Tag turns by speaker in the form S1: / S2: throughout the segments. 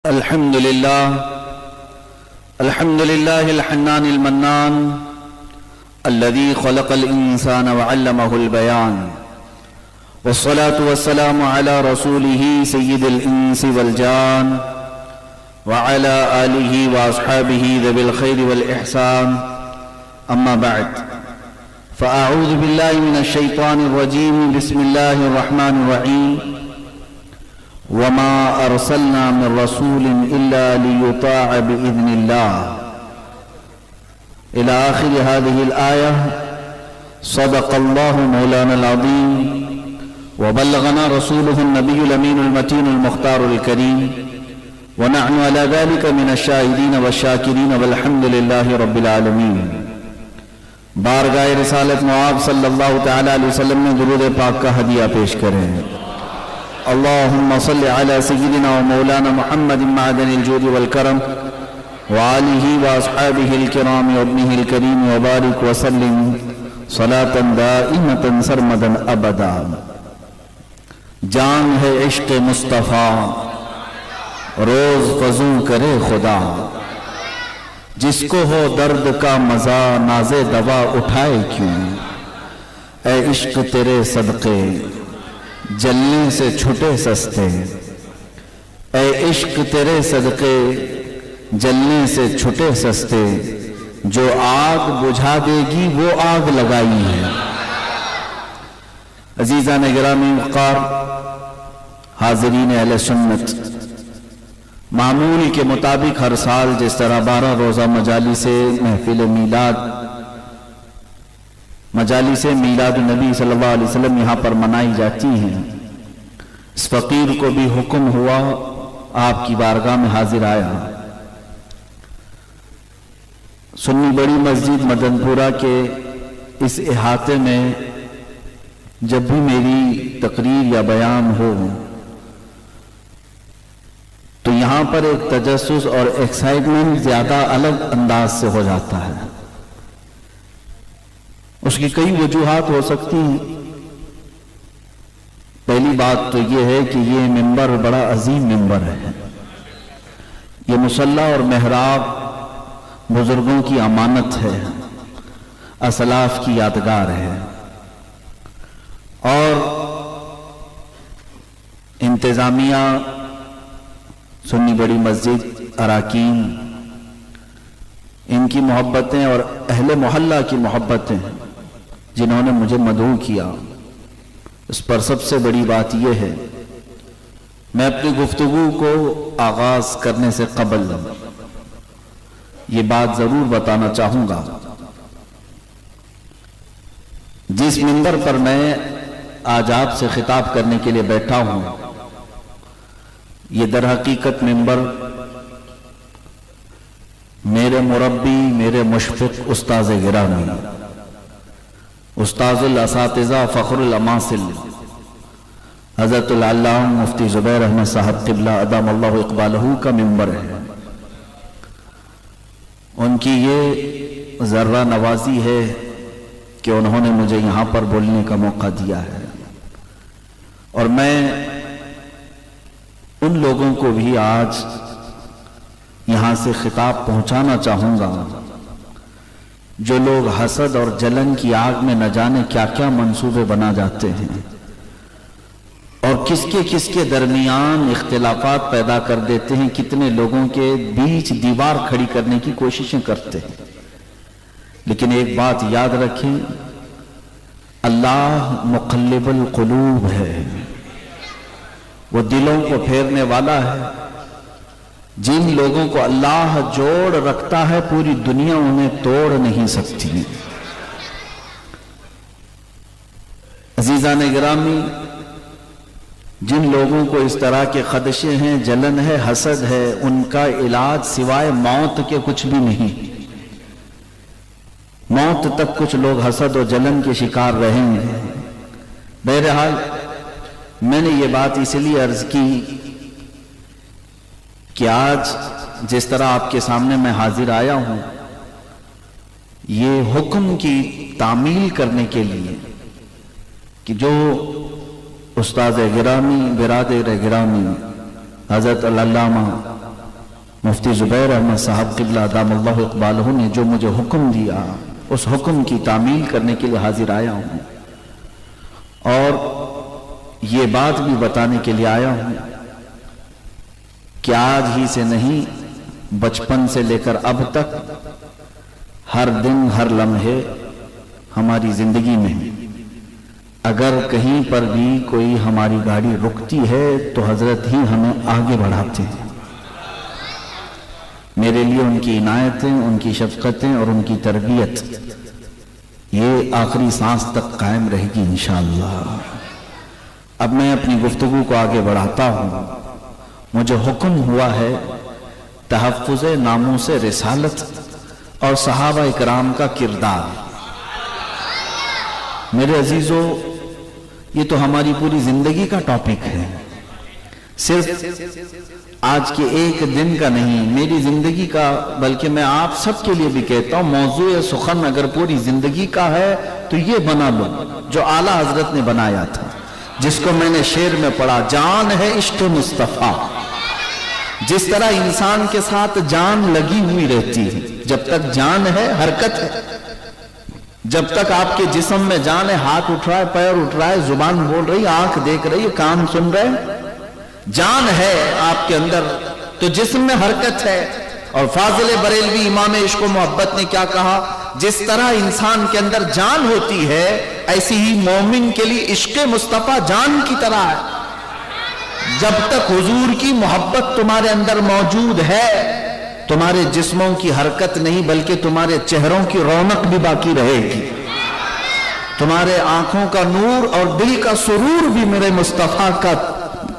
S1: الحمد لله الحنان المنان الذي خلق الإنسان وعلمه البيان، والصلاة والسلام على رسوله سيد الإنس والجان وعلى آله وأصحابه ذوي الخير والإحسان. أما بعد، فأعوذ بالله من الشيطان الرجيم. بسم الله الرحمن الرحيم. وما أرسلنا من رسول إلا ليطاع بإذن الله إلى آخر هذه الآية. صدق الله مولانا العظيم وبلغنا رسوله النبي الأمين المتين المختار الكريم، ونحن على ذلك من الشاهدين والشاكرين والحمد لله رب العالمين. بارگاہ رسالت معاب صلی اللہ تعالی علیہ وسلم میں درود پاک کا ہدیہ پیش کریں. اللہم صل علی سیدنا و مولانا محمد معدن الجود والکرم وآلہ واصحابہ الکرام وابنہ الکریم وبارک وسلم صلاة دائمة سرمدا ابدا. جان ہے عشق مصطفیٰ روز فزوں کرے خدا، جس کو ہو درد کا مزہ ناز دوا اٹھائے کیوں. اے عشق تیرے صدقے جلنے سے چھٹے سستے، اے عشق تیرے صدقے جلنے سے چھٹے سستے. جو آگ بجھا دے گی وہ آگ لگائی ہے. عزیزان گرامی وقار، حاضرین اہل سنت، معمول کے مطابق ہر سال جس طرح 12 روزہ مجالس محفل مجالس میلاد النبی صلی اللہ علیہ وسلم یہاں پر منائی جاتی ہیں، اس فقیر کو بھی حکم ہوا، آپ کی بارگاہ میں حاضر آیا. سنی بڑی مسجد مدن پورہ کے اس احاطے میں جب بھی میری تقریر یا بیان ہو تو یہاں پر ایک تجسس اور ایکسائٹمنٹ زیادہ الگ انداز سے ہو جاتا ہے. اس کی کئی وجوہات ہو سکتی ہیں. پہلی بات تو یہ ہے کہ یہ منبر بڑا عظیم منبر ہے. یہ مصلی اور محراب بزرگوں کی امانت ہے، اسلاف کی یادگار ہے، اور انتظامیہ سنی بڑی مسجد اراکین ان کی محبتیں اور اہل محلہ کی محبتیں جنہوں نے مجھے مدعو کیا. اس پر سب سے بڑی بات یہ ہے، میں اپنی گفتگو کو آغاز کرنے سے قبل یہ بات ضرور بتانا چاہوں گا. جس منبر پر میں آج آپ سے خطاب کرنے کے لیے بیٹھا ہوں، یہ در حقیقت منبر میرے مربی، میرے مشفق استاذ گرامی، استاذ الاساتذہ، فخر الاماثل، حضرت العلامہ مفتی زبیر احمد صاحب قبلہ ادام اللہ اقبالہ کا منبر ہے. ان کی یہ ذرہ نوازی ہے کہ انہوں نے مجھے یہاں پر بولنے کا موقع دیا ہے، اور میں ان لوگوں کو بھی آج یہاں سے خطاب پہنچانا چاہوں گا جو لوگ حسد اور جلن کی آگ میں نہ جانے کیا کیا منصوبے بنا جاتے ہیں اور کس کے درمیان اختلافات پیدا کر دیتے ہیں، کتنے لوگوں کے بیچ دیوار کھڑی کرنے کی کوششیں کرتے ہیں. لیکن ایک بات یاد رکھیں، اللہ مقلب القلوب ہے، وہ دلوں کو پھیرنے والا ہے. جن لوگوں کو اللہ جوڑ رکھتا ہے پوری دنیا انہیں توڑ نہیں سکتی. عزیزان گرامی، جن لوگوں کو اس طرح کے خدشے ہیں، جلن ہے، حسد ہے، ان کا علاج سوائے موت کے کچھ بھی نہیں. موت تک کچھ لوگ حسد و جلن کے شکار رہیں گے. بہرحال میں نے یہ بات اس لیے عرض کی کہ آج جس طرح آپ کے سامنے میں حاضر آیا ہوں، یہ حکم کی تعمیل کرنے کے لیے کہ جو استاد گرامی، برادر گرامی حضرت العلامہ مفتی زبیر احمد صاحب قبلہ دام اللہ اقبالہ نے جو مجھے حکم دیا اس حکم کی تعمیل کرنے کے لیے حاضر آیا ہوں، اور یہ بات بھی بتانے کے لیے آیا ہوں کہ آج ہی سے نہیں، بچپن سے لے کر اب تک ہر دن ہر لمحے ہماری زندگی میں اگر کہیں پر بھی کوئی ہماری گاڑی رکتی ہے تو حضرت ہی ہمیں آگے بڑھاتے ہیں۔ میرے لیے ان کی عنایتیں، ان کی شفقتیں اور ان کی تربیت یہ آخری سانس تک قائم رہے گی انشاءاللہ۔ اب میں اپنی گفتگو کو آگے بڑھاتا ہوں۔ مجھے حکم ہوا ہے تحفظ ناموس رسالت اور صحابہ اکرام کا کردار۔ میرے عزیزو، یہ تو ہماری پوری زندگی کا ٹاپک ہے، صرف آج کے ایک دن کا نہیں، میری زندگی کا، بلکہ میں آپ سب کے لیے بھی کہتا ہوں موضوع سخن اگر پوری زندگی کا ہے تو یہ بنا لو جو اعلیٰ حضرت نے بنایا تھا، جس کو میں نے شعر میں پڑھا، جان ہے عشق مصطفیٰ۔ جس طرح انسان کے ساتھ جان لگی ہوئی رہتی ہے، جب تک جان ہے حرکت ہے، جب تک آپ کے جسم میں جان ہے، ہاتھ اٹھ رہا ہے، پیر اٹھ رہا ہے، زبان بول رہی ہے، آنکھ دیکھ رہی ہے، کان سن رہے ہیں، جان ہے آپ کے اندر تو جسم میں حرکت ہے۔ اور فاضل بریلوی امام عشق و محبت نے کیا کہا؟ جس طرح انسان کے اندر جان ہوتی ہے ایسی ہی مومن کے لیے عشق مصطفیٰ جان کی طرح ہے۔ جب تک حضور کی محبت تمہارے اندر موجود ہے تمہارے جسموں کی حرکت نہیں بلکہ تمہارے چہروں کی رونق بھی باقی رہے گی، تمہارے آنکھوں کا نور اور دل کا سرور بھی میرے مصطفیٰ کا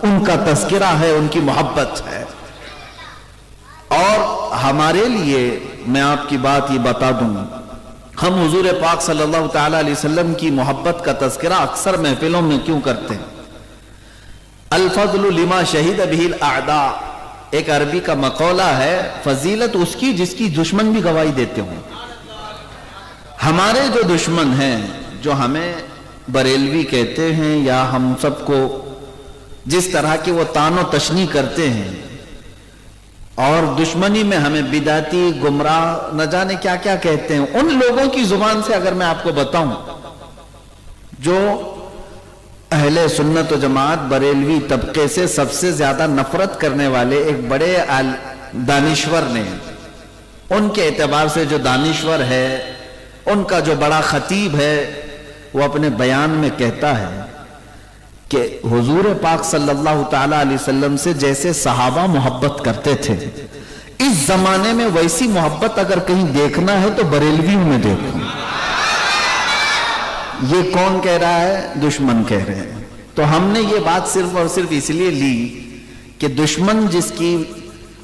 S1: ان کا تذکرہ ہے، ان کی محبت ہے۔ اور ہمارے لیے میں آپ کی بات یہ بتا دوں، ہم حضور پاک صلی اللہ تعالی علیہ وسلم کی محبت کا تذکرہ اکثر محفلوں میں کیوں کرتے ہیں؟ الفضل لما شہد به الاعداء، ایک عربی کا مقولہ ہے، فضیلت اس کی جس کی دشمن بھی گواہی دیتے ہوں۔ ہمارے جو دشمن ہیں، جو ہمیں بریلوی کہتے ہیں یا ہم سب کو جس طرح کی وہ تان و تشنیع کرتے ہیں اور دشمنی میں ہمیں بدعتی، گمراہ، نہ جانے کیا کیا کہتے ہیں، ان لوگوں کی زبان سے اگر میں آپ کو بتاؤں جو اہل سنت و جماعت بریلوی طبقے سے سب سے زیادہ نفرت کرنے والے ایک بڑے دانشور نے، ان کے اعتبار سے جو دانشور ہے، ان کا جو بڑا خطیب ہے، وہ اپنے بیان میں کہتا ہے کہ حضور پاک صلی اللہ تعالی علیہ وسلم سے جیسے صحابہ محبت کرتے تھے، اس زمانے میں ویسی محبت اگر کہیں دیکھنا ہے تو بریلویوں میں دیکھو۔ یہ کون کہہ رہا ہے؟ دشمن کہہ رہے ہیں۔ تو ہم نے یہ بات صرف اور صرف اس لیے لی کہ دشمن جس کی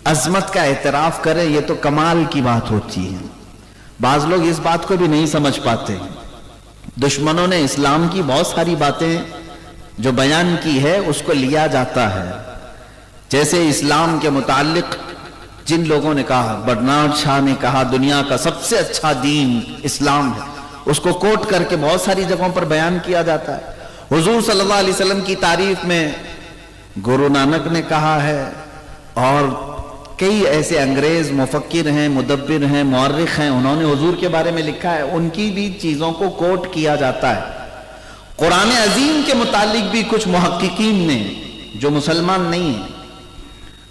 S1: عظمت کا اعتراف کرے، یہ تو کمال کی بات ہوتی ہے۔ بعض لوگ اس بات کو بھی نہیں سمجھ پاتے۔ دشمنوں نے اسلام کی بہت ساری باتیں جو بیان کی ہے اس کو لیا جاتا ہے، جیسے اسلام کے متعلق جن لوگوں نے کہا، برنارڈ شاہ نے کہا دنیا کا سب سے اچھا دین اسلام ہے، اس کو کوٹ کر کے بہت ساری جگہوں پر بیان کیا جاتا ہے۔ حضور صلی اللہ علیہ وسلم کی تعریف میں گرو نانک نے کہا ہے، اور کئی ایسے انگریز مفکر ہیں، مدبر ہیں، مورخ ہیں، انہوں نے حضور کے بارے میں لکھا ہے، ان کی بھی چیزوں کو کوٹ کیا جاتا ہے۔ قرآن عظیم کے متعلق بھی کچھ محققین نے جو مسلمان نہیں ہیں،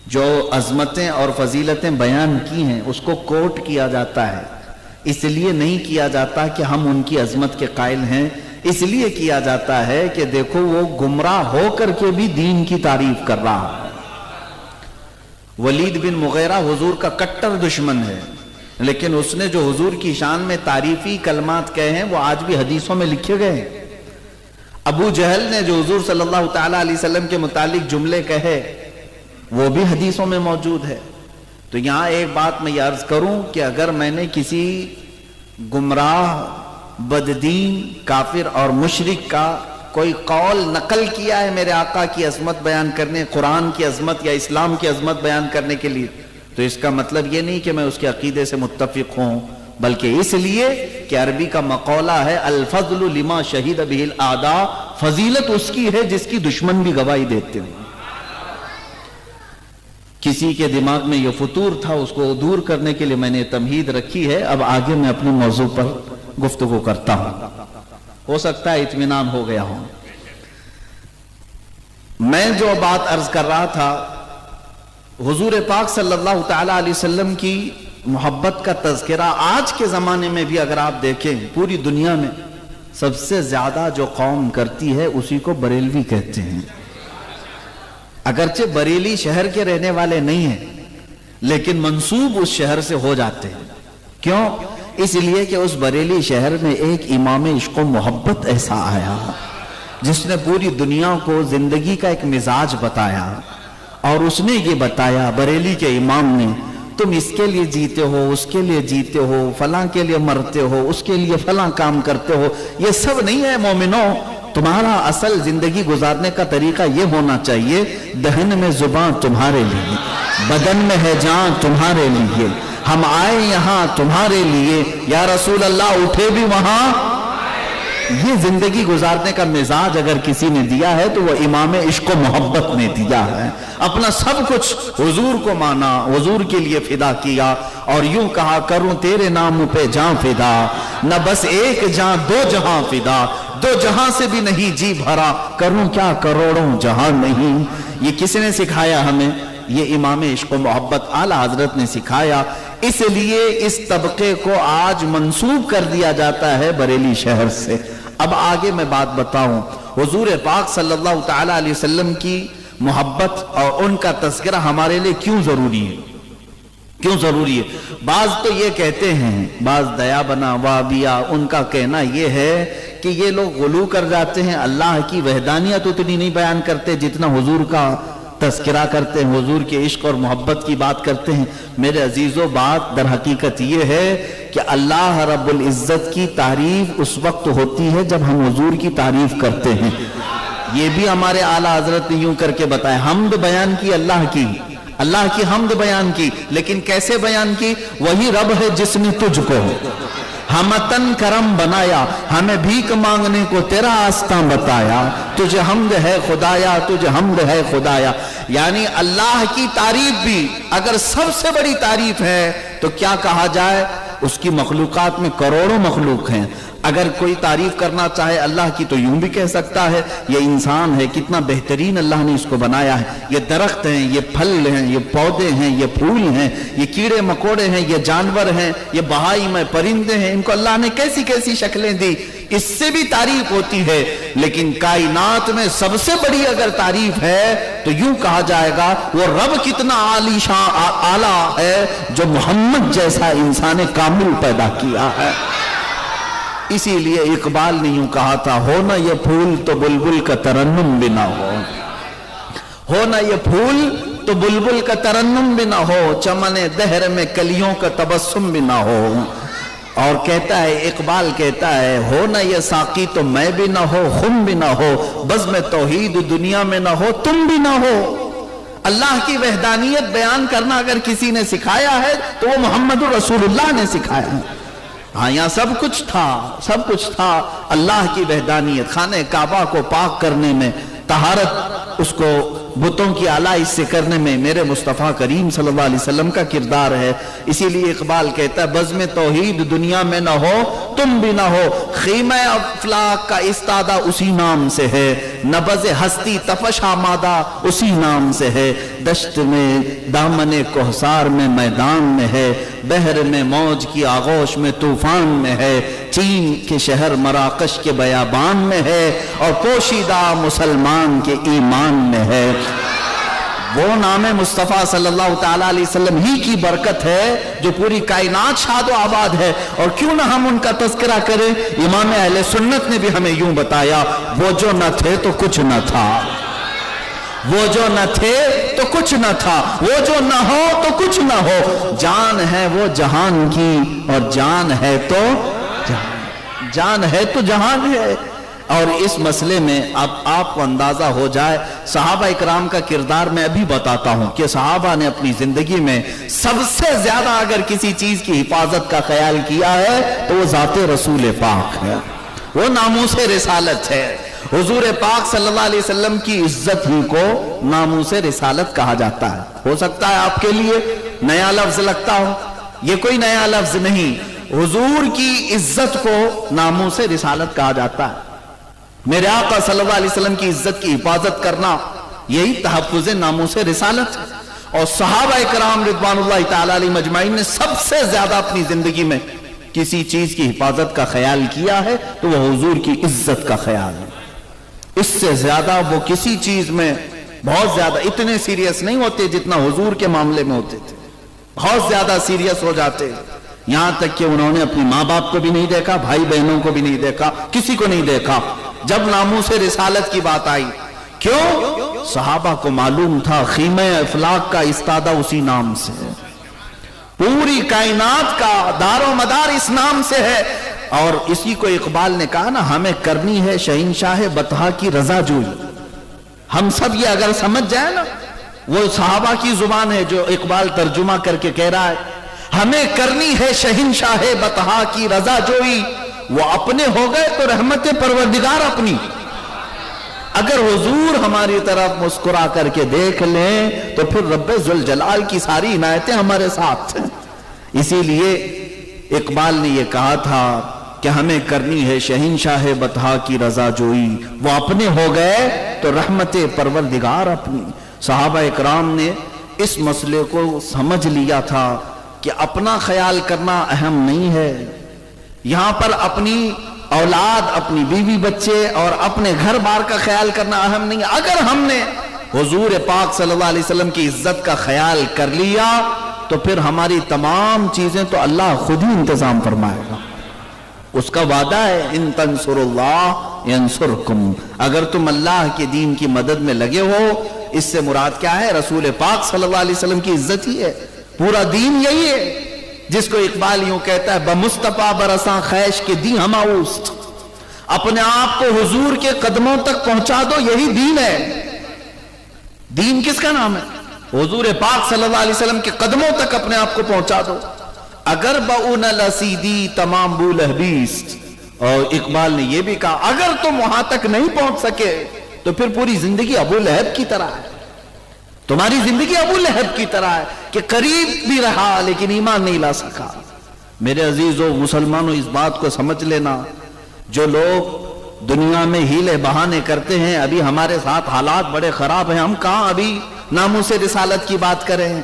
S1: جو عظمتیں اور فضیلتیں بیان کی ہیں، اس کو کوٹ کیا جاتا ہے۔ اس لیے نہیں کیا جاتا کہ ہم ان کی عظمت کے قائل ہیں، اس لیے کیا جاتا ہے کہ دیکھو وہ گمراہ ہو کر کے بھی دین کی تعریف کر رہا ہے۔ ولید بن مغیرہ حضور کا کٹر دشمن ہے، لیکن اس نے جو حضور کی شان میں تعریفی کلمات کہے ہیں وہ آج بھی حدیثوں میں لکھے گئے ہیں۔ ابو جہل نے جو حضور صلی اللہ تعالی علیہ وسلم کے متعلق جملے کہے وہ بھی حدیثوں میں موجود ہے۔ تو یہاں ایک بات میں یہ عرض کروں کہ اگر میں نے کسی گمراہ، بددین، کافر اور مشرک کا کوئی قول نقل کیا ہے میرے آقا کی عظمت بیان کرنے، قرآن کی عظمت یا اسلام کی عظمت بیان کرنے کے لیے، تو اس کا مطلب یہ نہیں کہ میں اس کے عقیدے سے متفق ہوں، بلکہ اس لیے کہ عربی کا مقولہ ہے الفضل لما شہد به الاعداء، فضیلت اس کی ہے جس کی دشمن بھی گواہی دیتے ہیں۔ کسی کے دماغ میں یہ فطور تھا، اس کو دور کرنے کے لیے میں نے تمہید رکھی ہے. اب آگے میں اپنے موضوع پر گفتگو کرتا ہوں، ہو سکتا ہے اطمینان ہو گیا ہوں. میں جو بات عرض کر رہا تھا، حضور پاک صلی اللہ تعالی علیہ وسلم کی محبت کا تذکرہ آج کے زمانے میں بھی اگر آپ دیکھیں، پوری دنیا میں سب سے زیادہ جو قوم کرتی ہے اسی کو بریلوی کہتے ہیں. اگرچہ بریلی شہر کے رہنے والے نہیں ہیں، لیکن منسوب اس شہر سے ہو جاتے ہیں. کیوں؟ اس لیے کہ اس بریلی شہر میں ایک امام عشق و محبت ایسا آیا جس نے پوری دنیا کو زندگی کا ایک مزاج بتایا، اور اس نے یہ بتایا، بریلی کے امام نے، تم اس کے لیے جیتے ہو، اس کے لیے جیتے ہو، فلاں کے لیے مرتے ہو، اس کے لیے فلاں کام کرتے ہو. یہ سب نہیں ہے مومنوں. تمہارا اصل زندگی گزارنے کا طریقہ یہ ہونا چاہیے، دہن میں زبان تمہارے لیے، بدن میں ہے جان تمہارے لیے، ہم آئے یہاں تمہارے لیے، یا رسول اللہ اٹھے بھی وہاں. یہ زندگی گزارنے کا مزاج اگر کسی نے دیا ہے تو وہ امام عشق و محبت نے دیا ہے. اپنا سب کچھ حضور کو مانا، حضور کے لیے فدا کیا، اور یوں کہا کروں تیرے نام پہ جاں فدا، نہ بس ایک جاں دو جہاں فدا، دو جہاں سے بھی نہیں جی بھرا، کروں کیا کروڑوں جہاں نہیں. یہ کس نے سکھایا ہمیں؟ یہ امام عشق و محبت اعلیٰ حضرت نے سکھایا. اس لیے اس طبقے کو آج منسوب کر دیا جاتا ہے بریلی شہر سے. اب آگے میں بات بتاؤں، حضور پاک صلی اللہ تعالی علیہ وسلم کی محبت اور ان کا تذکرہ ہمارے لیے کیوں ضروری ہے؟ کیوں ضروری ہے؟ بعض تو یہ کہتے ہیں، بعض دیا بنا وابیا، ان کا کہنا یہ ہے کہ یہ لوگ غلو کر جاتے ہیں، اللہ کی وحدانیت اتنی نہیں بیان کرتے جتنا حضور کا تذکرہ کرتے ہیں، حضور کے عشق اور محبت کی بات کرتے ہیں. میرے عزیزو، بات در حقیقت یہ ہے کہ اللہ رب العزت کی تعریف اس وقت ہوتی ہے جب ہم حضور کی تعریف کرتے ہیں. یہ بھی ہمارے اعلیٰ حضرت نے یوں کر کے بتایا، حمد بیان کی اللہ کی، اللہ کی حمد بیان کی، لیکن کیسے بیان کی؟ وہی رب ہے جس نے تجھ کو ہمتن کرم بنایا، ہمیں بھیک مانگنے کو تیرا آستاں بتایا، تجھے حمد ہے خدایا، تجھے حمد ہے خدایا. یعنی اللہ کی تعریف بھی اگر سب سے بڑی تعریف ہے تو کیا کہا جائے؟ اس کی مخلوقات میں کروڑوں مخلوق ہیں، اگر کوئی تعریف کرنا چاہے اللہ کی تو یوں بھی کہہ سکتا ہے، یہ انسان ہے کتنا بہترین اللہ نے اس کو بنایا ہے، یہ درخت ہیں، یہ پھل ہیں، یہ پودے ہیں، یہ پھول ہیں، یہ کیڑے مکوڑے ہیں، یہ جانور ہیں، یہ بہائم میں پرندے ہیں، ان کو اللہ نے کیسی کیسی شکلیں دی. اس سے بھی تعریف ہوتی ہے. لیکن کائنات میں سب سے بڑی اگر تعریف ہے تو یوں کہا جائے گا وہ رب کتنا عالی شان اعلیٰ ہے جو محمد جیسا انسان کامل پیدا کیا ہے. اسی لیے اقبال نے یوں کہا تھا، ہونا یہ پھول تو بلبل کا ترنم بھی نہ ہو، ہونا یہ پھول تو بلبل کا ترنم بھی نہ ہو، چمن دہر میں کلیوں کا تبسم بھی نہ ہو. اور کہتا ہے، اقبال کہتا ہے، ہونا یہ ساقی تو میں بھی نہ ہو، خم بھی نہ ہو، بزم توحید دنیا میں نہ ہو، تم بھی نہ ہو. اللہ کی وحدانیت بیان کرنا اگر کسی نے سکھایا ہے تو وہ محمد رسول اللہ نے سکھایا ہے. ہاں، یہاں سب کچھ تھا، سب کچھ تھا. اللہ کی وحدانیت، خانہ کعبہ کو پاک کرنے میں، طہارت اس کو بتوں کی آلائش سے کرنے میں میرے مصطفیٰ کریم صلی اللہ علیہ وسلم کا کردار ہے. اسی لیے اقبال کہتا ہے، بزم توحید دنیا میں نہ ہو، تم بھی نہ ہو، خیمہ افلاک کا استادہ اسی نام سے ہے، نبض ہستی تفش آمادہ اسی نام سے ہے، دشت میں دامن کوہسار میں میدان میں ہے، بحر میں موج کی آغوش میں طوفان میں ہے، چین کے شہر مراکش کے بیابان میں ہے، اور پوشیدہ مسلمان کے ایمان میں ہے. وہ نام مصطفیٰ صلی اللہ تعالیٰ علیہ وسلم ہی کی برکت ہے جو پوری کائنات شاد و آباد ہے. اور کیوں نہ ہم ان کا تذکرہ کریں؟ امام اہل سنت نے بھی ہمیں یوں بتایا، وہ جو نہ تھے تو کچھ نہ تھا، وہ جو نہ تھے تو کچھ نہ تھا، وہ جو نہ ہو تو کچھ نہ ہو، جان ہے وہ جہان کی اور جان ہے تو جان ہے تو جہان ہے. اور اس مسئلے میں اب آپ کو اندازہ ہو جائے، صحابہ اکرام کا کردار میں ابھی بتاتا ہوں کہ صحابہ نے اپنی زندگی میں سب سے زیادہ اگر کسی چیز کی حفاظت کا خیال کیا ہے تو وہ ذات رسول پاک ہے، وہ ناموس رسالت ہے. حضور پاک صلی اللہ علیہ وسلم کی عزت ہی کو ناموس رسالت کہا جاتا ہے۔ ہو سکتا ہے آپ کے لیے نیا لفظ لگتا ہو، یہ کوئی نیا لفظ نہیں، حضور کی عزت کو ناموس رسالت کہا جاتا ہے۔ میرے آقا صلی اللہ علیہ وسلم کی عزت کی حفاظت کرنا یہی تحفظ ناموس رسالت ہے۔ اور صحابہ کرام رضوان اللہ تعالی علیہ مجمعین نے سب سے زیادہ اپنی زندگی میں کسی چیز کی حفاظت کا خیال کیا ہے تو وہ حضور کی عزت کا خیال ہے۔ اس سے زیادہ وہ کسی چیز میں بہت زیادہ اتنے سیریس نہیں ہوتے جتنا حضور کے معاملے میں ہوتے تھے، بہت زیادہ سیریس ہو جاتے، یہاں تک کہ انہوں نے اپنی ماں باپ کو بھی نہیں دیکھا، بھائی بہنوں کو بھی نہیں دیکھا، کسی کو نہیں دیکھا جب ناموس رسالت کی بات آئی۔ کیوں؟ صحابہ کو معلوم تھا خیمہ افلاق کا استادہ اسی نام سے ہے، پوری کائنات کا دار و مدار اس نام سے ہے۔ اور اسی کو اقبال نے کہا نا، ہمیں کرنی ہے شہنشاہ بطحا کی رضا جوئی۔ ہم سب یہ اگر سمجھ جائے نا، وہ صحابہ کی زبان ہے جو اقبال ترجمہ کر کے کہہ رہا ہے، ہمیں کرنی ہے شہنشاہ بطحا کی رضا جوئی، وہ اپنے ہو گئے تو رحمت پروردگار اپنی۔ اگر حضور ہماری طرف مسکرا کر کے دیکھ لیں تو پھر رب ذوالجلال کی ساری عنایتیں ہمارے ساتھ ہیں۔ اسی لیے اقبال نے یہ کہا تھا کہ ہمیں کرنی ہے شہنشاہ بطحا کی رضا جوئی، وہ اپنے ہو گئے تو رحمت پروردگار اپنی۔ صحابہ اکرام نے اس مسئلے کو سمجھ لیا تھا کہ اپنا خیال کرنا اہم نہیں ہے، یہاں پر اپنی اولاد، اپنی بیوی بچے اور اپنے گھر بار کا خیال کرنا اہم نہیں ہے۔ اگر ہم نے حضور پاک صلی اللہ علیہ وسلم کی عزت کا خیال کر لیا تو پھر ہماری تمام چیزیں تو اللہ خود ہی انتظام فرمائے گا۔ اس کا وعدہ ہے ان تنصروا اللہ ینصرکم، اگر تم اللہ کے دین کی مدد میں لگے ہو۔ اس سے مراد کیا ہے؟ رسول پاک صلی اللہ علیہ وسلم کی عزت ہی ہے، پورا دین یہی ہے جس کو اقبال یوں کہتا ہے، بمصطفیٰ برساں خیش کے دی ہم اوست، اپنے آپ کو حضور کے قدموں تک پہنچا دو، یہی دین ہے۔ دین کس کا نام ہے؟ حضور پاک صلی اللہ علیہ وسلم کے قدموں تک اپنے آپ کو پہنچا دو۔ اگر بؤن لسیدی تمام بو لہبیست، اور اقبال نے یہ بھی کہا اگر تم وہاں تک نہیں پہنچ سکے تو پھر پوری زندگی ابو لہب کی طرح ہے، تمہاری زندگی ابو لہب کی طرح ہے کہ قریب بھی رہا لیکن ایمان نہیں لا سکا۔ میرے عزیزو مسلمانوں، اس بات کو سمجھ لینا، جو لوگ دنیا میں ہیلے بہانے کرتے ہیں، ابھی ہمارے ساتھ حالات بڑے خراب ہیں، ہم کہاں ابھی ناموس رسالت کی بات کریں ہیں،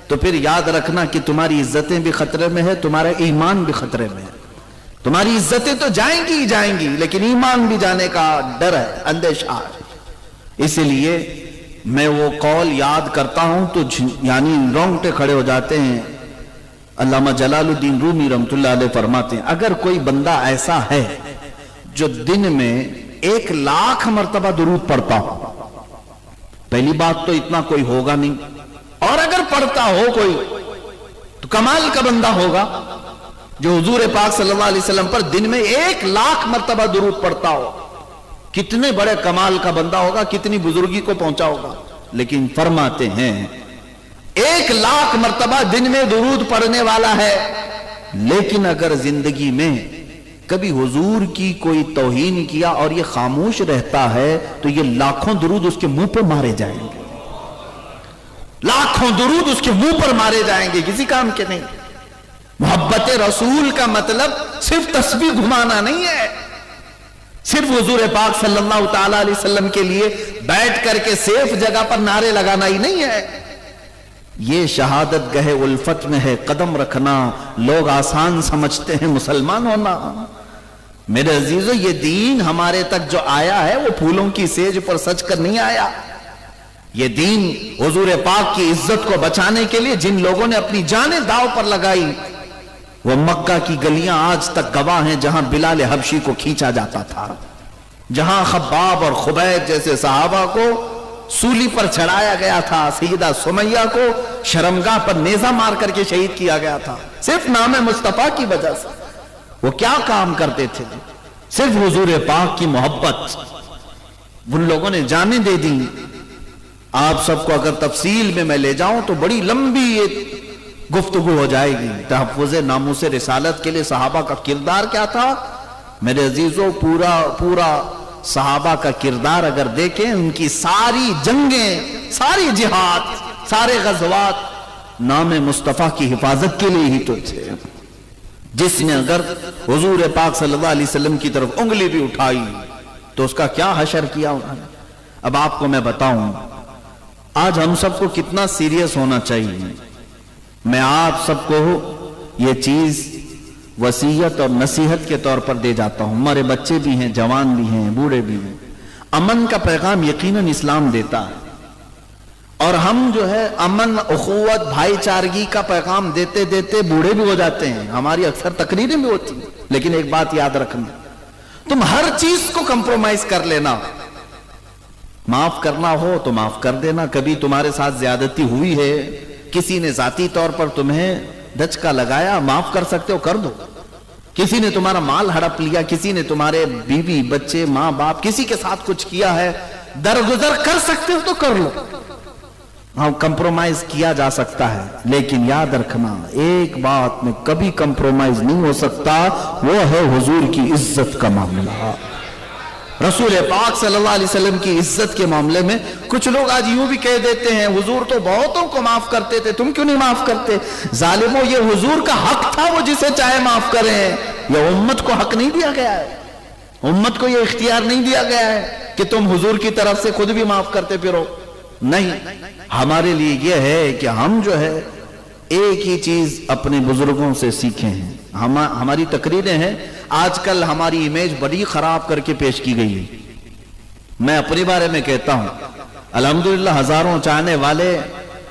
S1: تو پھر یاد رکھنا کہ تمہاری عزتیں بھی خطرے میں ہے، تمہارا ایمان بھی خطرے میں ہے۔ تمہاری عزتیں تو جائیں گی ہی جائیں گی، لیکن ایمان بھی جانے کا ڈر ہے، اندیشہ ہے۔ اسی لیے میں وہ قول یاد کرتا ہوں تو یعنی رونگٹے کھڑے ہو جاتے ہیں۔ علامہ جلال الدین رومی رحمۃ اللہ علیہ فرماتے ہیں، اگر کوئی بندہ ایسا ہے جو دن میں 1,00,000 مرتبہ درود پڑھتا ہو، پہلی بات تو اتنا کوئی ہوگا نہیں، اور اگر پڑھتا ہو کوئی تو کمال کا بندہ ہوگا جو حضور پاک صلی اللہ علیہ وسلم پر دن میں 1,00,000 مرتبہ درود پڑھتا ہو۔ کتنے بڑے کمال کا بندہ ہوگا، کتنی بزرگی کو پہنچا ہوگا۔ لیکن فرماتے ہیں 1,00,000 مرتبہ دن میں درود پڑھنے والا ہے، لیکن اگر زندگی میں کبھی حضور کی کوئی توہین کیا اور یہ خاموش رہتا ہے تو یہ لاکھوں درود اس کے منہ پر مارے جائیں گے، لاکھوں درود اس کے منہ پر مارے جائیں گے، کسی کام کے نہیں۔ محبت رسول کا مطلب صرف تسبیح گھمانا نہیں ہے، صرف حضور پاک صلی اللہ تعالی علیہ وسلم کے لیے بیٹھ کر کے سیف جگہ پر نعرے لگانا ہی نہیں ہے۔ یہ شہادت گہ الفت میں ہے قدم رکھنا، لوگ آسان سمجھتے ہیں مسلمان ہونا۔ میرے عزیزو، یہ دین ہمارے تک جو آیا ہے وہ پھولوں کی سیج پر سج کر نہیں آیا۔ یہ دین حضور پاک کی عزت کو بچانے کے لیے جن لوگوں نے اپنی جانیں داؤ پر لگائی، وہ مکہ کی گلیاں آج تک گواہ ہیں جہاں بلال حبشی کو کھینچا جاتا تھا، جہاں خباب اور خبیب جیسے صحابہ کو سولی پر چڑھایا گیا تھا، سیدہ سمیہ کو شرمگاہ پر نیزہ مار کر کے شہید کیا گیا تھا، صرف نام مصطفیٰ کی وجہ سے۔ وہ کیا کام کرتے تھے؟ صرف حضور پاک کی محبت، ان لوگوں نے جانیں دے دی۔ آپ سب کو اگر تفصیل میں لے جاؤں تو بڑی لمبی ایک گفتگو ہو جائے گی۔ تحفظ ناموس رسالت کے لیے صحابہ کا کردار کیا تھا؟ میرے عزیزو، پورا صحابہ کا کردار اگر دیکھیں، ان کی ساری جنگیں، ساری جہاد، سارے غزوات نام مصطفیٰ کی حفاظت کے لیے ہی تو تھے۔ جس نے اگر حضور پاک صلی اللہ علیہ وسلم کی طرف انگلی بھی اٹھائی تو اس کا کیا حشر کیا انہوں نے۔ اب آپ کو میں بتاؤں آج ہم سب کو کتنا سیریس ہونا چاہیے۔ میں آپ سب کو یہ چیز وصیت اور نصیحت کے طور پر دے جاتا ہوں۔ ہمارے بچے بھی ہیں، جوان بھی ہیں، بوڑھے بھی ہیں۔ امن کا پیغام یقیناً اسلام دیتا ہے، اور ہم جو ہے امن، اخوت، بھائی چارگی کا پیغام دیتے دیتے بوڑھے بھی ہو جاتے ہیں۔ ہماری اکثر تقریریں بھی ہوتی ہیں، لیکن ایک بات یاد رکھنا، تم ہر چیز کو کمپرومائز کر لینا۔ معاف کرنا ہو تو معاف کر دینا۔ کبھی تمہارے ساتھ زیادتی ہوئی ہے، کسی نے ذاتی طور پر تمہیں دھچکا لگایا، معاف کر سکتے ہو کر دو۔ کسی نے تمہارا مال ہڑپ لیا، کسی نے تمہارے بیوی بچے ماں باپ کسی کے ساتھ کچھ کیا ہے، درگزر کر سکتے ہو تو کر لو۔ ہاں کمپرومائز کیا جا سکتا ہے، لیکن یاد رکھنا ایک بات میں کبھی کمپرومائز نہیں ہو سکتا، وہ ہے حضور کی عزت کا معاملہ۔ رسول پاک صلی اللہ علیہ وسلم کی عزت کے معاملے میں کچھ لوگ آج یوں بھی کہہ دیتے ہیں حضور تو بہتوں کو معاف کرتے تھے، تم کیوں نہیں معاف کرتے؟ ظالموں، یہ حضور کا حق تھا، وہ جسے چاہے معاف کریں۔ یہ امت کو حق نہیں دیا گیا ہے، امت کو یہ اختیار نہیں دیا گیا ہے کہ تم حضور کی طرف سے خود بھی معاف کرتے پھرو۔ نہیں، ہمارے لیے یہ ہے کہ ہم جو ہے ایک ہی چیز اپنے بزرگوں سے سیکھیں ہیں۔ ہماری تقریریں ہیں، آج کل ہماری امیج بڑی خراب کر کے پیش کی گئی ہے۔ میں اپنے بارے میں کہتا ہوں، الحمدللہ ہزاروں چاہنے والے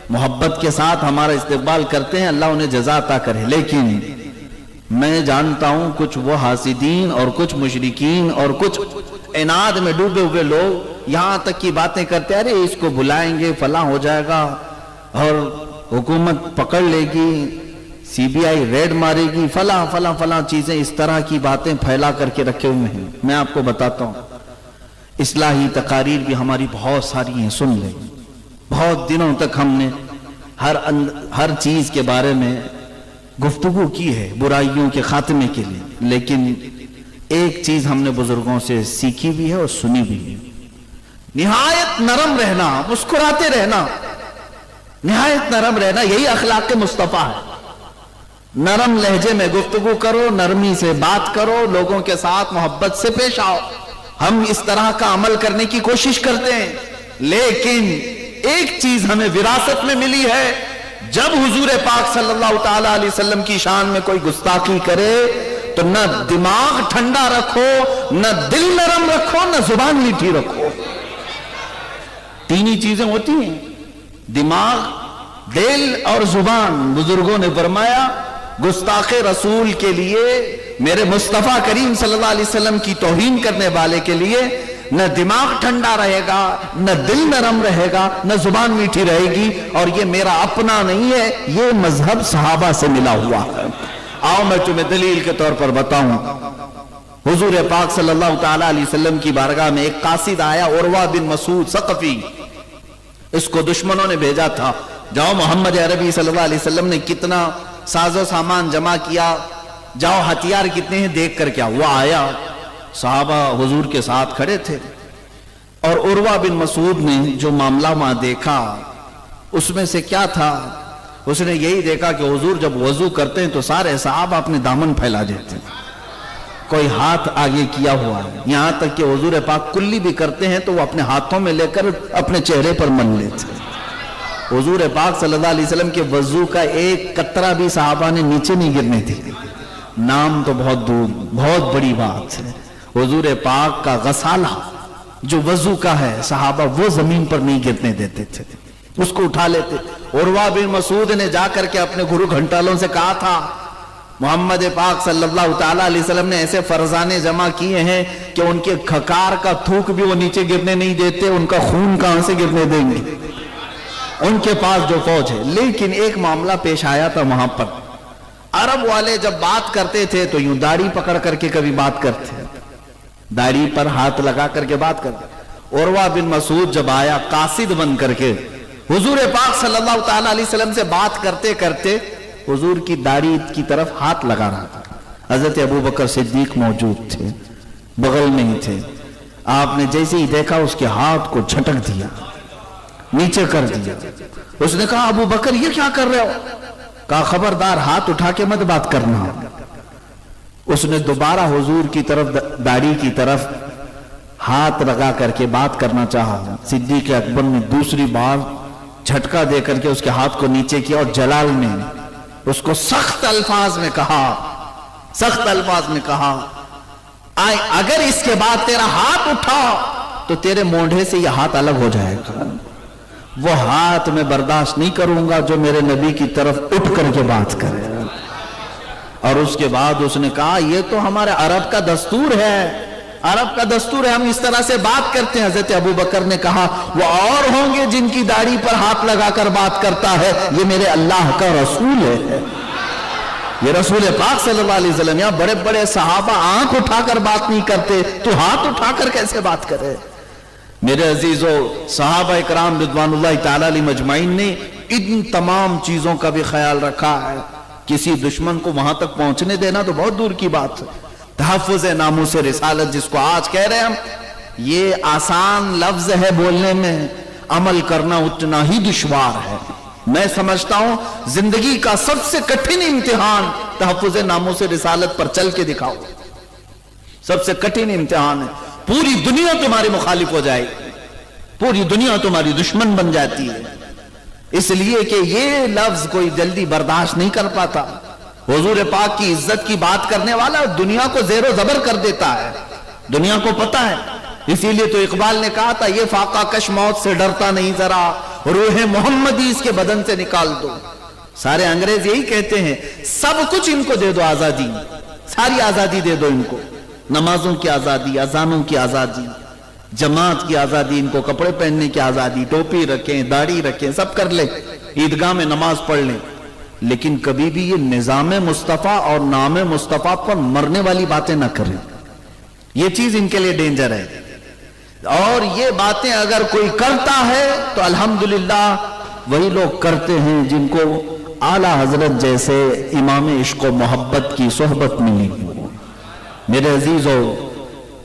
S1: محبت کے ساتھ ہمارا استقبال کرتے ہیں، اللہ انہیں جزا عطا کرے، لیکن میں جانتا ہوں کچھ وہ حاسدین اور کچھ مشرکین اور کچھ عناد میں ڈوبے ہوئے لوگ یہاں تک کی باتیں کرتے ہیں، ارے اس کو بلائیں گے فلاں ہو جائے گا اور حکومت پکڑ لے گی، سی بی آئی ریڈ مارے گی، فلاں فلاں فلاں چیزیں، اس طرح کی باتیں پھیلا کر کے رکھے ہوئے ہیں۔ میں آپ کو بتاتا ہوں، اصلاحی تقاریر بھی ہماری بہت ساری ہیں، سن لیں۔ بہت دنوں تک ہم نے ہر چیز کے بارے میں گفتگو کی ہے برائیوں کے خاتمے کے لیے، لیکن ایک چیز ہم نے بزرگوں سے سیکھی بھی ہے اور سنی بھی ہے، نہایت نرم رہنا، مسکراتے رہنا، نہایت نرم رہنا، یہی اخلاق مصطفیٰ ہے۔ نرم لہجے میں گفتگو کرو، نرمی سے بات کرو، لوگوں کے ساتھ محبت سے پیش آؤ۔ ہم اس طرح کا عمل کرنے کی کوشش کرتے ہیں، لیکن ایک چیز ہمیں وراثت میں ملی ہے، جب حضور پاک صلی اللہ تعالی علیہ وسلم کی شان میں کوئی گستاخی کرے تو نہ دماغ ٹھنڈا رکھو، نہ دل نرم رکھو، نہ زبان میٹھی رکھو۔ تین ہی چیزیں ہوتی ہیں، دماغ، دل اور زبان۔ بزرگوں نے فرمایا گستاخ رسول کے لیے، میرے مصطفیٰ کریم صلی اللہ علیہ وسلم کی توہین کرنے والے کے لیے نہ دماغ ٹھنڈا رہے گا، نہ دل نرم رہے گا، نہ زبان میٹھی رہے گی، اور یہ میرا اپنا نہیں ہے، یہ مذہب صحابہ سے ملا ہوا ہے۔ آؤ میں تمہیں دلیل کے طور پر بتاؤں۔ حضور پاک صلی اللہ تعالی علیہ وسلم کی بارگاہ میں ایک قاصد آیا، عروہ بن مسعود ثقفی، اس کو دشمنوں نے بھیجا تھا، جاؤ محمد عربی صلی اللہ علیہ وسلم نے کتنا ساز و سامان جمع کیا، جاؤ ہتھیار کتنے ہیں دیکھ کر کیا۔ وہ آیا، صحابہ حضور کے ساتھ کھڑے تھے، اور عروہ بن مسعود نے جو معاملہ وہاں دیکھا اس میں سے کیا تھا، اس نے یہی دیکھا کہ حضور جب وضو کرتے ہیں تو سارے صحابہ اپنے دامن پھیلا دیتے ہیں، کوئی ہاتھ آگے کیا ہوا ہے، یہاں تک کہ حضور پاک کلی بھی کرتے ہیں تو وہ اپنے ہاتھوں میں لے کر اپنے چہرے پر من لیتے ہیں۔ حضور پاک صلی اللہ علیہ وسلم کے وضو کا ایک قطرہ بھی صحابہ نے نیچے نہیں گرنے دی، نام تو بہت دور، بہت بڑی بات ہے۔ حضور پاک کا غسالہ جو وضو کا ہے، صحابہ وہ زمین پر نہیں گرنے دیتے تھے، اس کو اٹھا لیتے۔ عروہ بن مسعود نے جا کر کے اپنے گھرو گھنٹالوں سے کہا تھا، محمد پاک صلی اللہ تعالی علیہ وسلم نے ایسے فرزانے جمع کیے ہیں کہ ان کے کھکار کا تھوک بھی وہ نیچے گرنے نہیں دیتے، ان کا خون کہاں سے گرنے دیں گے، ان کے پاس جو فوج ہے۔ لیکن ایک معاملہ پیش آیا تھا وہاں پر، عرب والے جب بات کرتے تھے تو یوں داڑھی پکڑ کر کے کبھی بات کرتے، داڑھی پر ہاتھ لگا کر کے بات کرتے۔ عروہ بن مسعود جب آیا قاصد بن کر کے، حضور پاک صلی اللہ تعالی علیہ وسلم سے بات کرتے کرتے حضور کی داڑھی کی طرف ہاتھ لگا رہا تھا۔ حضرت ابو بکر صدیق موجود تھے، بغل میں ہی تھے۔ آپ نے جیسے ہی دیکھا اس کے ہاتھ کو جھٹک دیا، نیچے کر دیا۔ اس نے کہا ابو بکر یہ کیا کر رہے ہو؟ کہا خبردار ہاتھ اٹھا کے مت بات کرنا۔ اس نے دوبارہ حضور کی طرف داڑھی کی طرف ہاتھ لگا کر کے بات کرنا چاہا۔ صدیق اکبر نے دوسری بار جھٹکا دے کر کے اس کے ہاتھ کو نیچے کیا اور جلال نے اس کو سخت الفاظ میں کہا اگر اس کے بعد تیرا ہاتھ اٹھا تو تیرے مونڈھے سے یہ ہاتھ الگ ہو جائے گا۔ وہ ہاتھ میں برداشت نہیں کروں گا جو میرے نبی کی طرف اٹھ کر کے بات کرے۔ اور اس کے بعد اس نے کہا یہ تو ہمارے عرب کا دستور ہے، ہم اس طرح سے بات کرتے ہیں۔ حضرت ابو بکر نے کہا وہ اور ہوں گے جن کی داڑھی پر ہاتھ لگا کر بات کرتا ہے، یہ میرے اللہ کا رسول ہے، یہ رسول پاک صلی اللہ علیہ وسلم۔ یہاں بڑے بڑے صحابہ آنکھ اٹھا کر بات نہیں کرتے، تو ہاتھ اٹھا کر کیسے بات کرے؟ میرے عزیزو، صحابہ اکرام رضوان اللہ تعالی علیہ مجمعین نے ان تمام چیزوں کا بھی خیال رکھا ہے۔ کسی دشمن کو وہاں تک پہنچنے دینا تو بہت دور کی بات ہے۔ تحفظ ناموس رسالت جس کو آج کہہ رہے ہیں ہم، یہ آسان لفظ ہے بولنے میں، عمل کرنا اتنا ہی دشوار ہے۔ میں سمجھتا ہوں زندگی کا سب سے کٹھن امتحان تحفظ ناموس رسالت پر چل کے دکھاؤ، سب سے کٹھن امتحان ہے۔ پوری دنیا تمہاری مخالف ہو جائے، پوری دنیا تمہاری دشمن بن جاتی ہے، اس لیے کہ یہ لفظ کوئی جلدی برداشت نہیں کر پاتا۔ حضور پاک کی عزت کی بات کرنے والا دنیا کو زیر و زبر کر دیتا ہے، دنیا کو پتا ہے۔ اسی لیے تو اقبال نے کہا تھا یہ فاقہ کش موت سے ڈرتا نہیں ذرا، روح محمدی اس کے بدن سے نکال دو۔ سارے انگریز یہی کہتے ہیں سب کچھ ان کو دے دو، آزادی، ساری آزادی دے دو ان کو، نمازوں کی آزادی، اذانوں کی آزادی، جماعت کی آزادی، ان کو کپڑے پہننے کی آزادی، ٹوپی رکھیں، داڑھی رکھیں، سب کر لیں، عیدگاہ میں نماز پڑھ لیں، لیکن کبھی بھی یہ نظام مصطفیٰ اور نام مصطفیٰ پر مرنے والی باتیں نہ کریں۔ یہ چیز ان کے لیے ڈینجر ہے، اور یہ باتیں اگر کوئی کرتا ہے تو الحمدللہ وہی لوگ کرتے ہیں جن کو اعلیٰ حضرت جیسے امام عشق و محبت کی صحبت ملی۔ میرے عزیزو،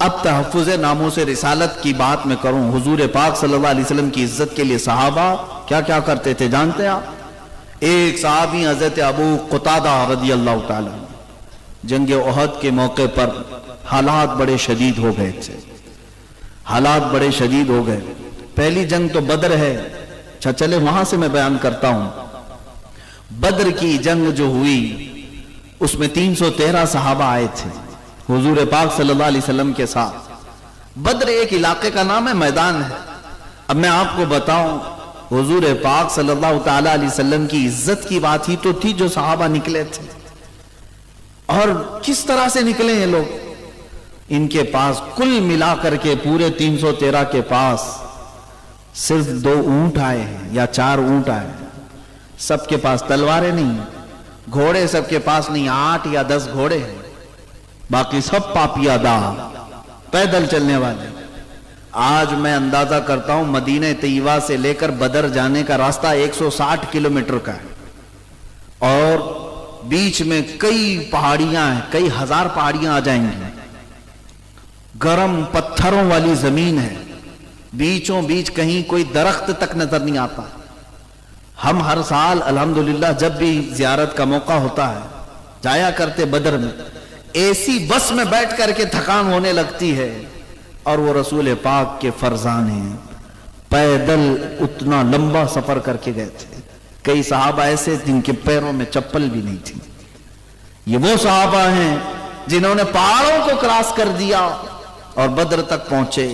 S1: اب تحفظ ناموس رسالت کی بات میں کروں۔ حضور پاک صلی اللہ علیہ وسلم کی عزت کے لیے صحابہ کیا کیا کرتے تھے جانتے ہیں آپ؟ ایک صحابی حضرت ابو قتادہ رضی اللہ تعالی، جنگ احد کے موقع پر حالات بڑے شدید ہو گئے تھے، حالات بڑے شدید ہو گئے۔ پہلی جنگ تو بدر ہے، چلے وہاں سے میں بیان کرتا ہوں۔ بدر کی جنگ جو ہوئی اس میں 313 صحابہ آئے تھے حضور پاک صلی اللہ علیہ وسلم کے ساتھ۔ بدر ایک علاقے کا نام ہے، میدان ہے۔ اب میں آپ کو بتاؤں، حضور پاک صلی اللہ تعالی علیہ وسلم کی عزت کی بات ہی تو تھی جو صحابہ نکلے تھے، اور کس طرح سے نکلے ہیں لوگ۔ ان کے پاس کل ملا کر کے پورے 313 کے پاس صرف 2 اونٹ آئے ہیں یا 4 اونٹ آئے ہیں، سب کے پاس تلواریں نہیں، گھوڑے سب کے پاس نہیں، 8 یا 10 گھوڑے ہیں، باقی سب پاپیادہ پیدل چلنے والے۔ آج میں اندازہ کرتا ہوں مدینہ طیبہ سے لے کر بدر جانے کا راستہ 160 کلومیٹر کا ہے، اور بیچ میں کئی پہاڑیاں ہیں، کئی ہزار پہاڑیاں آ جائیں گی، گرم پتھروں والی زمین ہے، بیچوں بیچ کہیں کوئی درخت تک نظر نہیں آتا۔ ہم ہر سال الحمدللہ جب بھی زیارت کا موقع ہوتا ہے جایا کرتے بدر میں، ایسی بس میں بیٹھ کر کے تھکان ہونے لگتی ہے، اور وہ رسول پاک کے فرزان ہیں، پیدل اتنا لمبا سفر کر کے گئے تھے۔ کئی صحابہ ایسے جن کے پیروں میں چپل بھی نہیں تھی۔ یہ وہ صحابہ ہیں جنہوں نے پہاڑوں کو کراس کر دیا اور بدر تک پہنچے۔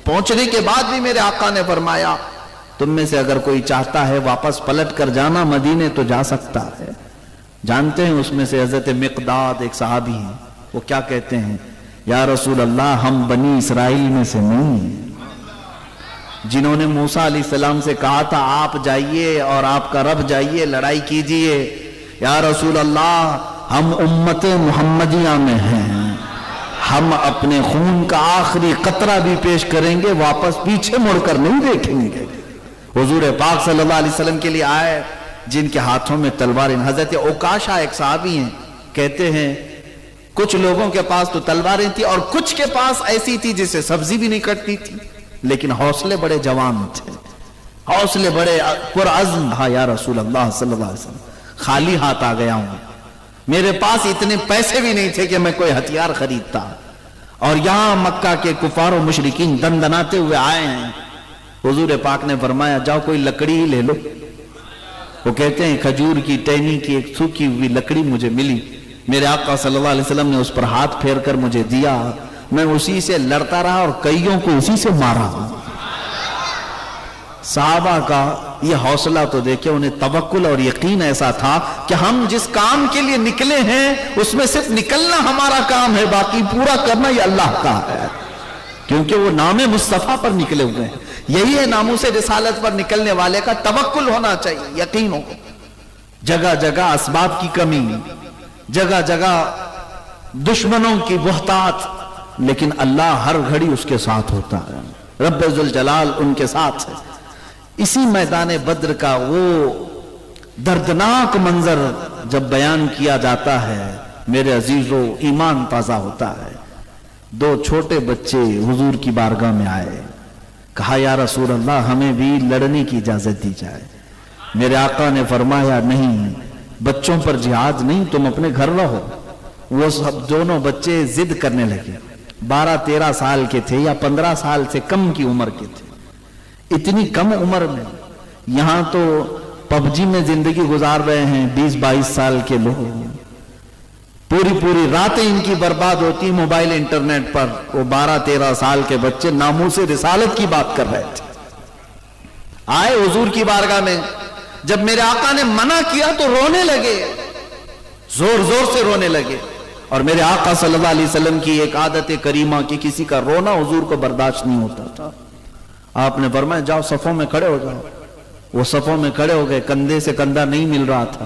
S1: پہنچنے کے بعد بھی میرے آقا نے فرمایا تم میں سے اگر کوئی چاہتا ہے واپس پلٹ کر جانا مدینے تو جا سکتا ہے۔ جانتے ہیں اس میں سے حضرت مقداد ایک صحابی ہیں، وہ کیا کہتے ہیں، یا رسول اللہ ہم بنی اسرائیل میں سے نہیں ہیں، جنہوں نے موسیٰ علیہ السلام سے کہا تھا آپ جائیے اور آپ کا رب جائیے لڑائی کیجئے، یا رسول اللہ ہم امت محمدیہ میں ہیں، ہم اپنے خون کا آخری قطرہ بھی پیش کریں گے، واپس پیچھے مڑ کر نہیں دیکھیں گے۔ حضور پاک صلی اللہ علیہ وسلم کے لیے آئے جن کے ہاتھوں میں تلواریں۔ حضرت عکاشہ ایک صحابی ہیں، کہتے ہیں کچھ لوگوں کے پاس تو تلواریں تھی اور کچھ کے پاس ایسی تھی جسے سبزی بھی نہیں کٹتی تھی، لیکن حوصلے بڑے جوان تھے، حوصلے بڑے پرعزم۔ ہاں یا رسول اللہ صلی اللہ علیہ وسلم، خالی ہاتھ آ گیا ہوں، میرے پاس اتنے پیسے بھی نہیں تھے کہ میں کوئی ہتھیار خریدتا، اور یہاں مکہ کے کفار و مشرکین دندناتے ہوئے آئے ہیں۔ حضور پاک نے فرمایا جاؤ کوئی لکڑی ہی لے لو۔ وہ کہتے ہیں کھجور کی ٹہنی کی ایک سوکھی ہوئی لکڑی مجھے ملی، میرے آقا صلی اللہ علیہ وسلم نے اس پر ہاتھ پھیر کر مجھے دیا، میں اسی سے لڑتا رہا اور کئیوں کو اسی سے مارا۔ صحابہ کا یہ حوصلہ تو دیکھیں، انہیں توکل اور یقین ایسا تھا کہ ہم جس کام کے لیے نکلے ہیں اس میں صرف نکلنا ہمارا کام ہے، باقی پورا کرنا یہ اللہ کا ہے، کیونکہ وہ نام مصطفیٰ پر نکلے ہوئے ہیں۔ یہی ہے ناموس رسالت پر نکلنے والے کا توکل ہونا چاہیے، یقین ہو۔ جگہ جگہ اسباب کی کمی، جگہ جگہ دشمنوں کی بہتات، لیکن اللہ ہر گھڑی اس کے ساتھ ہوتا ہے، رب ذوالجلال ان کے ساتھ ہے۔ اسی میدان بدر کا وہ دردناک منظر جب بیان کیا جاتا ہے میرے عزیزو، ایمان تازہ ہوتا ہے۔ دو چھوٹے بچے حضور کی بارگاہ میں آئے، کہا یا رسول اللہ ہمیں بھی لڑنے کی اجازت دی جائے۔ میرے آقا نے فرمایا نہیں، بچوں پر جہاد نہیں، تم اپنے گھر رہو۔ وہ سب دونوں بچے ضد کرنے لگے، 12-13 سال کے تھے یا 15 سال سے کم کی عمر کے تھے۔ اتنی کم عمر میں یہاں تو پب جی میں زندگی گزار رہے ہیں 20-22 سال کے لوگ، پوری راتیں ان کی برباد ہوتی موبائل انٹرنیٹ پر۔ وہ 12-13 سال کے بچے ناموس رسالت کی بات کر رہے تھے، آئے حضور کی بارگاہ میں۔ جب میرے آقا نے منع کیا تو رونے لگے، زور زور سے رونے لگے، اور میرے آقا صلی اللہ علیہ وسلم کی ایک عادت کریمہ کہ کسی کا رونا حضور کو برداشت نہیں ہوتا تھا۔ آپ نے فرمایا جاؤ صفوں میں کھڑے ہو جاؤ۔ وہ صفوں میں کھڑے ہو گئے، کندھے سے کندھا نہیں مل رہا تھا،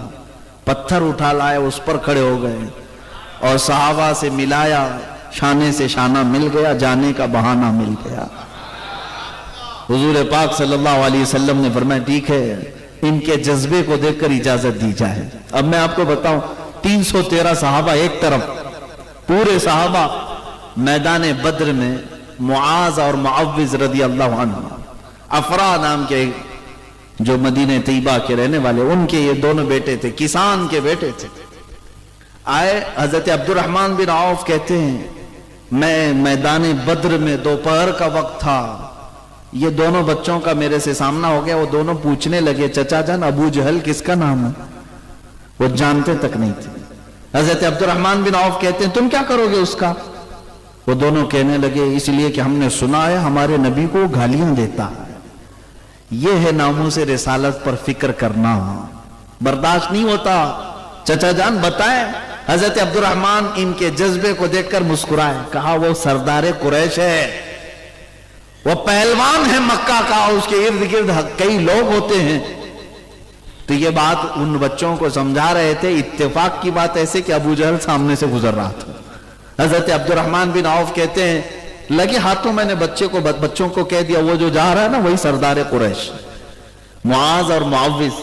S1: پتھر اٹھا لائے اس پر کھڑے ہو گئے، اور صحابہ سے ملایا، شانے سے شانہ مل گیا، جانے کا بہانہ مل گیا۔ حضور پاک صلی اللہ علیہ وسلم نے فرمایا ٹھیک ہے، ان کے جذبے کو دیکھ کر اجازت دی جائے۔ اب میں آپ کو بتاؤں، 313 صحابہ ایک طرف، پورے صحابہ میدان بدر میں معاذ اور معوذ رضی اللہ عنہ، افرا نام کے جو مدینہ طیبہ کے رہنے والے، ان کے یہ دونوں بیٹے تھے، کسان کے بیٹے تھے، آئے۔ حضرت عبد الرحمن بن عوف کہتے ہیں میں میدان بدر میں دوپہر کا وقت تھا، یہ دونوں بچوں کا میرے سے سامنا ہو گیا۔ وہ دونوں پوچھنے لگے چچا جان ابو جہل کس کا نام ہے؟ وہ جانتے تک نہیں تھے۔ حضرت عبد الرحمن بن عوف کہتے ہیں تم کیا کرو گے اس کا؟ وہ دونوں کہنے لگے اس لیے کہ ہم نے سنا ہے ہمارے نبی کو گالیاں دیتا ہے۔ یہ ہے ناموس رسالت پر فکر کرنا، برداشت نہیں ہوتا۔ چچا جان بتائیں۔ حضرت عبد الرحمن ان کے جذبے کو دیکھ کر مسکرائے، کہا وہ سردار قریش ہے، وہ پہلوان ہے مکہ کا، اس کے ارد گرد کئی لوگ ہوتے ہیں۔ تو یہ بات ان بچوں کو سمجھا رہے تھے۔ اتفاق کی بات ایسے کہ ابو جہل سامنے سے گزر رہا تھا۔ حضرت عبد الرحمن بن عوف کہتے ہیں لگے ہاتھوں میں نے بچوں کو کہہ دیا وہ جو جا رہا ہے نا وہی سردار قریش، معاذ اور معوذ۔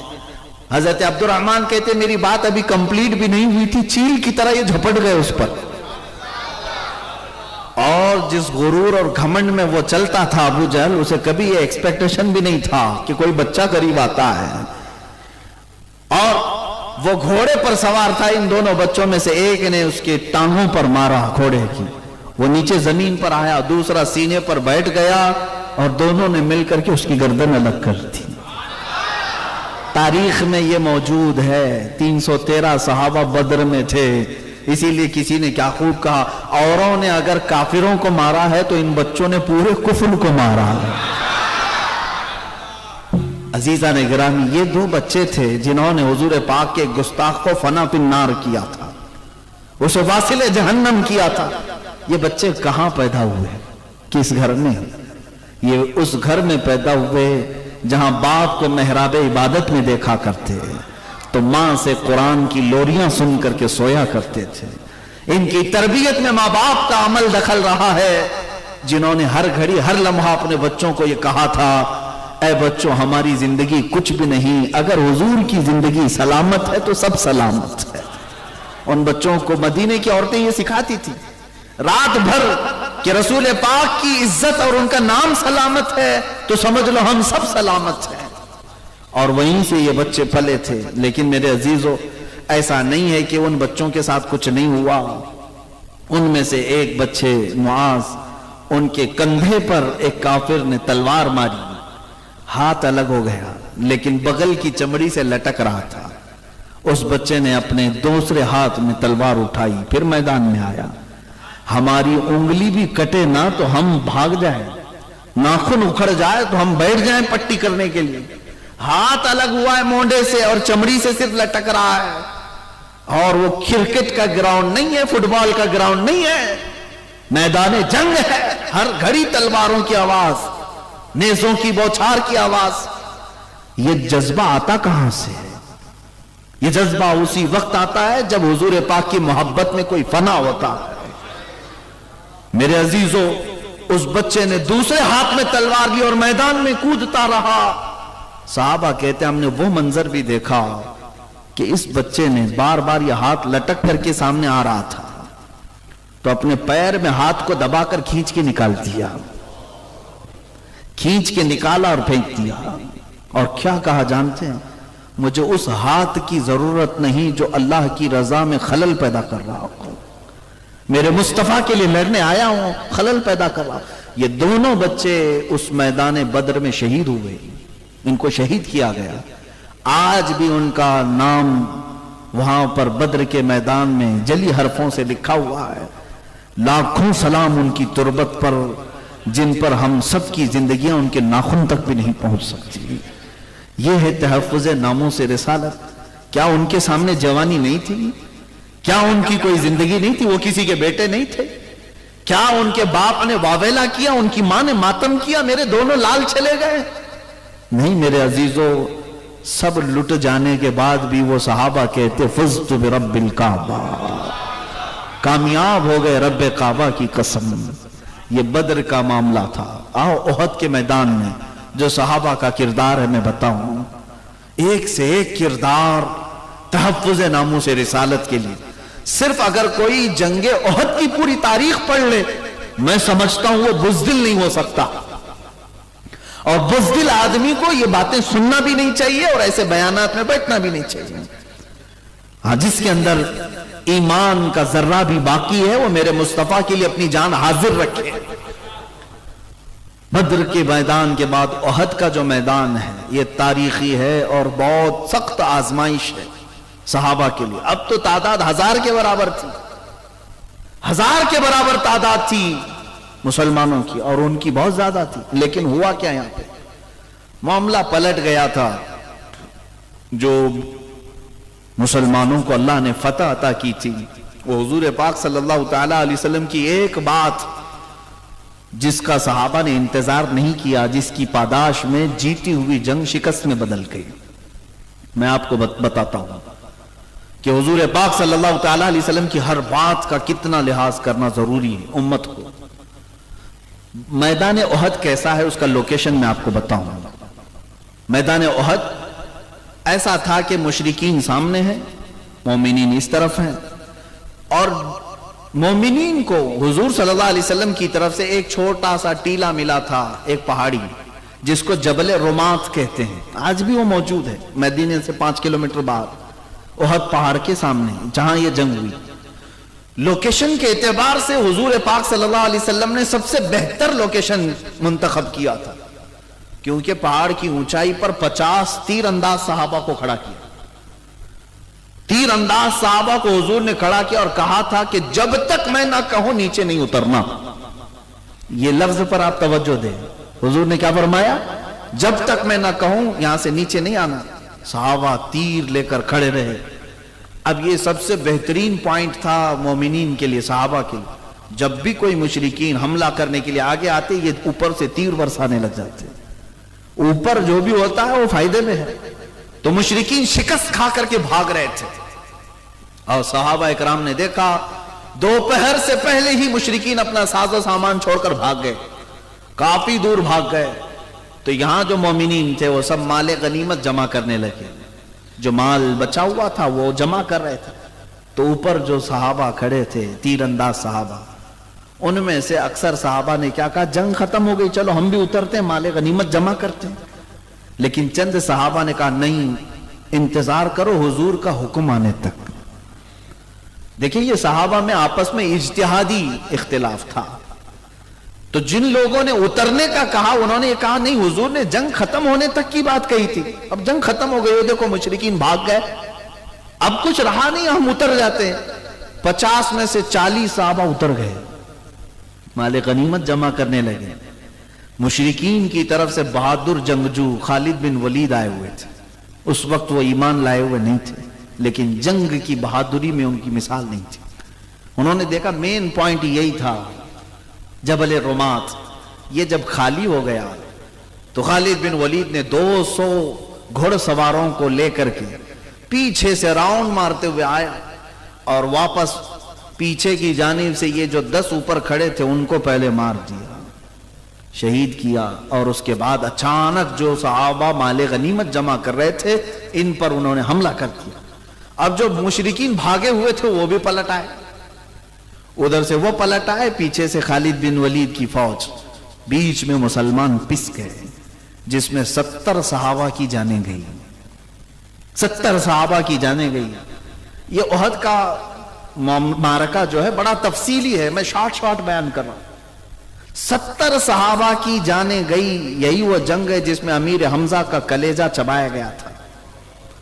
S1: حضرت عبد الرحمن کہتے ہیں میری بات ابھی کمپلیٹ بھی نہیں ہوئی تھی، چیل کی طرح یہ جھپٹ گئے اس پر، اور جس غرور اور گھمنڈ میں وہ چلتا تھا ابو جہل، اسے کبھی یہ ایکسپیکٹیشن بھی نہیں تھا کہ کوئی بچہ قریب آتا ہے۔ اور وہ گھوڑے پر سوار تھا، ان دونوں بچوں میں سے ایک نے اس کے ٹانگوں پر مارا گھوڑے کی، وہ نیچے زمین پر آیا، دوسرا سینے پر بیٹھ گیا، اور دونوں نے مل کر کے اس کی گردن الگ کر دی۔ تاریخ میں یہ موجود ہے۔ 313 صحابہ بدر میں تھے، اسی لیے کسی نے کیا خوب کہا، اوروں نے اگر کافروں کو مارا ہے تو ان بچوں نے پورے کفر کو مارا ہے۔ عزیزان گرامی، یہ دو بچے تھے جنہوں نے حضور پاک کے گستاخ کو فنا فی النار کیا تھا، اسے واصل جہنم کیا تھا۔ یہ بچے کہاں پیدا ہوئے؟ کس گھر میں؟ یہ اس گھر میں پیدا ہوئے جہاں باپ کو محراب عبادت میں دیکھا کرتے، تو ماں سے قرآن کی لوریاں سن کر کے سویا کرتے تھے۔ ان کی تربیت میں ماں باپ کا عمل دخل رہا ہے، جنہوں نے ہر گھڑی ہر لمحہ اپنے بچوں کو یہ کہا تھا اے بچوں ہماری زندگی کچھ بھی نہیں، اگر حضور کی زندگی سلامت ہے تو سب سلامت ہے۔ ان بچوں کو مدینے کی عورتیں یہ سکھاتی تھی رات بھر کہ رسول پاک کی عزت اور ان کا نام سلامت ہے تو سمجھ لو ہم سب سلامت ہیں، اور وہیں سے یہ بچے پلے تھے۔ لیکن میرے عزیزو، ایسا نہیں ہے کہ ان بچوں کے ساتھ کچھ نہیں ہوا۔ ان میں سے ایک بچے معاذ، ان کے کندھے پر ایک کافر نے تلوار ماری، ہاتھ الگ ہو گیا لیکن بغل کی چمڑی سے لٹک رہا تھا۔ اس بچے نے اپنے دوسرے ہاتھ میں تلوار اٹھائی، پھر میدان میں آیا۔ ہماری انگلی بھی کٹے نہ تو ہم بھاگ جائیں، ناخن اکھڑ جائے تو ہم بیٹھ جائیں پٹی کرنے کے لیے، ہاتھ الگ ہوا ہے مونڈے سے اور چمڑی سے صرف لٹک رہا ہے، اور وہ کرکٹ کا گراؤنڈ نہیں ہے، فٹ بال کا گراؤنڈ نہیں ہے، میدان جنگ ہے، ہر گھڑی تلواروں کی آواز، نیزوں کی بوچھار کی آواز۔ یہ جذبہ آتا کہاں سے ہے؟ یہ جذبہ اسی وقت آتا ہے جب حضور پاک کی محبت میں کوئی فنا ہوتا ہے۔ میرے عزیزو، اس بچے نے دوسرے ہاتھ میں تلوار لی اور میدان میں کودتا رہا۔ صحابہ کہتے ہیں ہم نے وہ منظر بھی دیکھا کہ اس بچے نے بار بار یہ ہاتھ لٹک کر کے سامنے آ رہا تھا تو اپنے پیر میں ہاتھ کو دبا کر کھینچ کے نکال دیا، کھینچ کے نکالا اور پھینک دیا، اور کیا کہا جانتے ہیں؟ مجھے اس ہاتھ کی ضرورت نہیں جو اللہ کی رضا میں خلل پیدا کر رہا ہو، میرے مصطفیٰ کے لیے لڑنے آیا ہوں، خلل پیدا کر رہا ہوں۔ یہ دونوں بچے اس میدان بدر میں شہید ہوئے، ان کو شہید کیا گیا۔ آج بھی ان کا نام وہاں پر بدر کے میدان میں جلی حرفوں سے لکھا ہوا ہے۔ لاکھوں سلام ان کی تربت پر جن پر ہم سب کی زندگیاں ان کے ناخن تک بھی نہیں پہنچ سکتی۔ یہ ہے تحفظ ناموس رسالت۔ کیا ان کے سامنے جوانی نہیں تھی؟ کیا ان کی کوئی زندگی نہیں تھی؟ وہ کسی کے بیٹے نہیں تھے؟ کیا ان کے باپ نے واویلا کیا، ان کی ماں نے ماتم کیا، میرے دونوں لال چلے گئے؟ نہیں میرے عزیزو، سب لٹ جانے کے بعد بھی وہ صحابہ کہتے فزت برب الکعبہ، کامیاب ہو گئے رب کعبہ کی قسم۔ یہ بدر کا معاملہ تھا۔ آؤ احد کے میدان میں جو صحابہ کا کردار ہے میں بتاؤں، ایک سے ایک کردار تحفظ ناموس رسالت کے لیے۔ صرف اگر کوئی جنگ احد کی پوری تاریخ پڑھ لے، میں سمجھتا ہوں وہ بزدل نہیں ہو سکتا، اور بزدل آدمی کو یہ باتیں سننا بھی نہیں چاہیے اور ایسے بیانات میں بیٹھنا بھی نہیں چاہیے۔ ہاں، جس کے اندر ایمان کا ذرہ بھی باقی ہے وہ میرے مصطفیٰ کے لیے اپنی جان حاضر رکھے۔ بدر کے میدان کے بعد احد کا جو میدان ہے یہ تاریخی ہے اور بہت سخت آزمائش ہے صحابہ کے لیے۔ اب تو تعداد 1000 کے برابر تھی، 1000 کے برابر تعداد تھی مسلمانوں کی، اور ان کی بہت زیادہ تھی۔ لیکن ہوا کیا یہاں پہ؟ معاملہ پلٹ گیا تھا۔ جو مسلمانوں کو اللہ نے فتح عطا کی تھی وہ حضور پاک صلی اللہ تعالی علیہ وسلم کی ایک بات جس کا صحابہ نے انتظار نہیں کیا، جس کی پاداش میں جیتی ہوئی جنگ شکست میں بدل گئی۔ میں آپ کو بتاتا ہوں کہ حضور پاک صلی اللہ تعالی علیہ وسلم کی ہر بات کا کتنا لحاظ کرنا ضروری ہے امت کو۔ میدان احد کیسا ہے اس کا لوکیشن میں آپ کو بتاؤں۔ میدان احد ایسا تھا کہ مشرکین سامنے ہیں، مومنین اس طرف ہیں، اور مومنین کو حضور صلی اللہ علیہ وسلم کی طرف سے ایک چھوٹا سا ٹیلا ملا تھا، ایک پہاڑی جس کو جبل رمات کہتے ہیں، آج بھی وہ موجود ہے مدینے سے 5 کلومیٹر باہر احد پہاڑ کے سامنے جہاں یہ جنگ ہوئی۔ لوکیشن کے اعتبار سے حضور پاک صلی اللہ علیہ وسلم نے سب سے بہتر لوکیشن منتخب کیا تھا، کیونکہ پہاڑ کی اونچائی پر 50 تیر انداز صحابہ کو کھڑا کیا۔ تیر انداز صحابہ کو حضور نے کھڑا کیا اور کہا تھا کہ جب تک میں نہ کہوں نیچے نہیں اترنا۔ یہ لفظ پر آپ توجہ دیں، حضور نے کیا فرمایا؟ جب تک میں نہ کہوں یہاں سے نیچے نہیں آنا۔ صحابہ تیر لے کر کھڑے رہے۔ اب یہ سب سے بہترین پوائنٹ تھا مومنین کے لیے، صحابہ کے لیے۔ جب بھی کوئی مشرکین حملہ کرنے کے لیے آگے آتے یہ اوپر سے تیر برسانے لگ جاتے، اوپر جو بھی ہوتا ہے وہ فائدے میں ہے۔ تو مشرکین شکست کھا کر کے بھاگ رہے تھے، اور صحابہ اکرام نے دیکھا دوپہر سے پہلے ہی مشرکین اپنا ساز و سامان چھوڑ کر بھاگ گئے، کافی دور بھاگ گئے۔ تو یہاں جو مومنین تھے وہ سب مال غنیمت جمع کرنے لگے، جو مال بچا ہوا تھا وہ جمع کر رہے تھے۔ تو اوپر جو صحابہ کھڑے تھے تیر انداز صحابہ، ان میں سے اکثر صحابہ نے کیا کہا، جنگ ختم ہو گئی، چلو ہم بھی اترتے ہیں، مال غنیمت جمع کرتے ہیں۔ لیکن چند صحابہ نے کہا نہیں، انتظار کرو حضور کا حکم آنے تک۔ دیکھیں یہ صحابہ میں آپس میں اجتہادی اختلاف تھا، تو جن لوگوں نے اترنے کا کہا انہوں نے یہ کہا نہیں، حضور نے جنگ ختم ہونے تک کی بات کہی تھی، اب جنگ ختم ہو گئی، دیکھو مشرکین بھاگ گئے، اب کچھ رہا نہیں، ہم اتر جاتے ہیں۔ 50 میں سے 40 صحابہ اتر گئے، مال غنیمت جمع کرنے لگے۔ مشرکین کی طرف سے بہادر جنگجو خالد بن ولید آئے ہوئے تھے، اس وقت وہ ایمان لائے ہوئے نہیں تھے، لیکن جنگ کی بہادری میں ان کی مثال نہیں تھی۔ انہوں نے دیکھا مین پوائنٹ یہی تھا، جبل رمات یہ جب خالی ہو گیا تو خالد بن ولید نے 200 گھڑ سواروں کو لے کر کے پیچھے سے راؤنڈ مارتے ہوئے آیا اور واپس پیچھے کی جانب سے یہ جو 10 اوپر کھڑے تھے ان کو پہلے مار دیا، شہید کیا، اور اس کے بعد اچانک جو صحابہ مال غنیمت جمع کر رہے تھے ان پر انہوں نے حملہ کر دیا۔ اب جو مشرکین بھاگے ہوئے تھے وہ بھی پلٹ آئے، ادھر سے وہ پلٹ آئے، پیچھے سے خالد بن ولید کی فوج، بیچ میں مسلمان پس گئے، جس میں 70 صحابہ کی جانیں گئی، 70 صحابہ کی جانیں گئی۔ یہ احد کا معرکہ جو ہے بڑا تفصیلی ہے، میں شارٹ بیان کر رہا ہوں۔ 70 صحابہ کی جانیں گئی، یہی وہ جنگ ہے جس میں امیر حمزہ کا کلیجہ چبایا گیا تھا،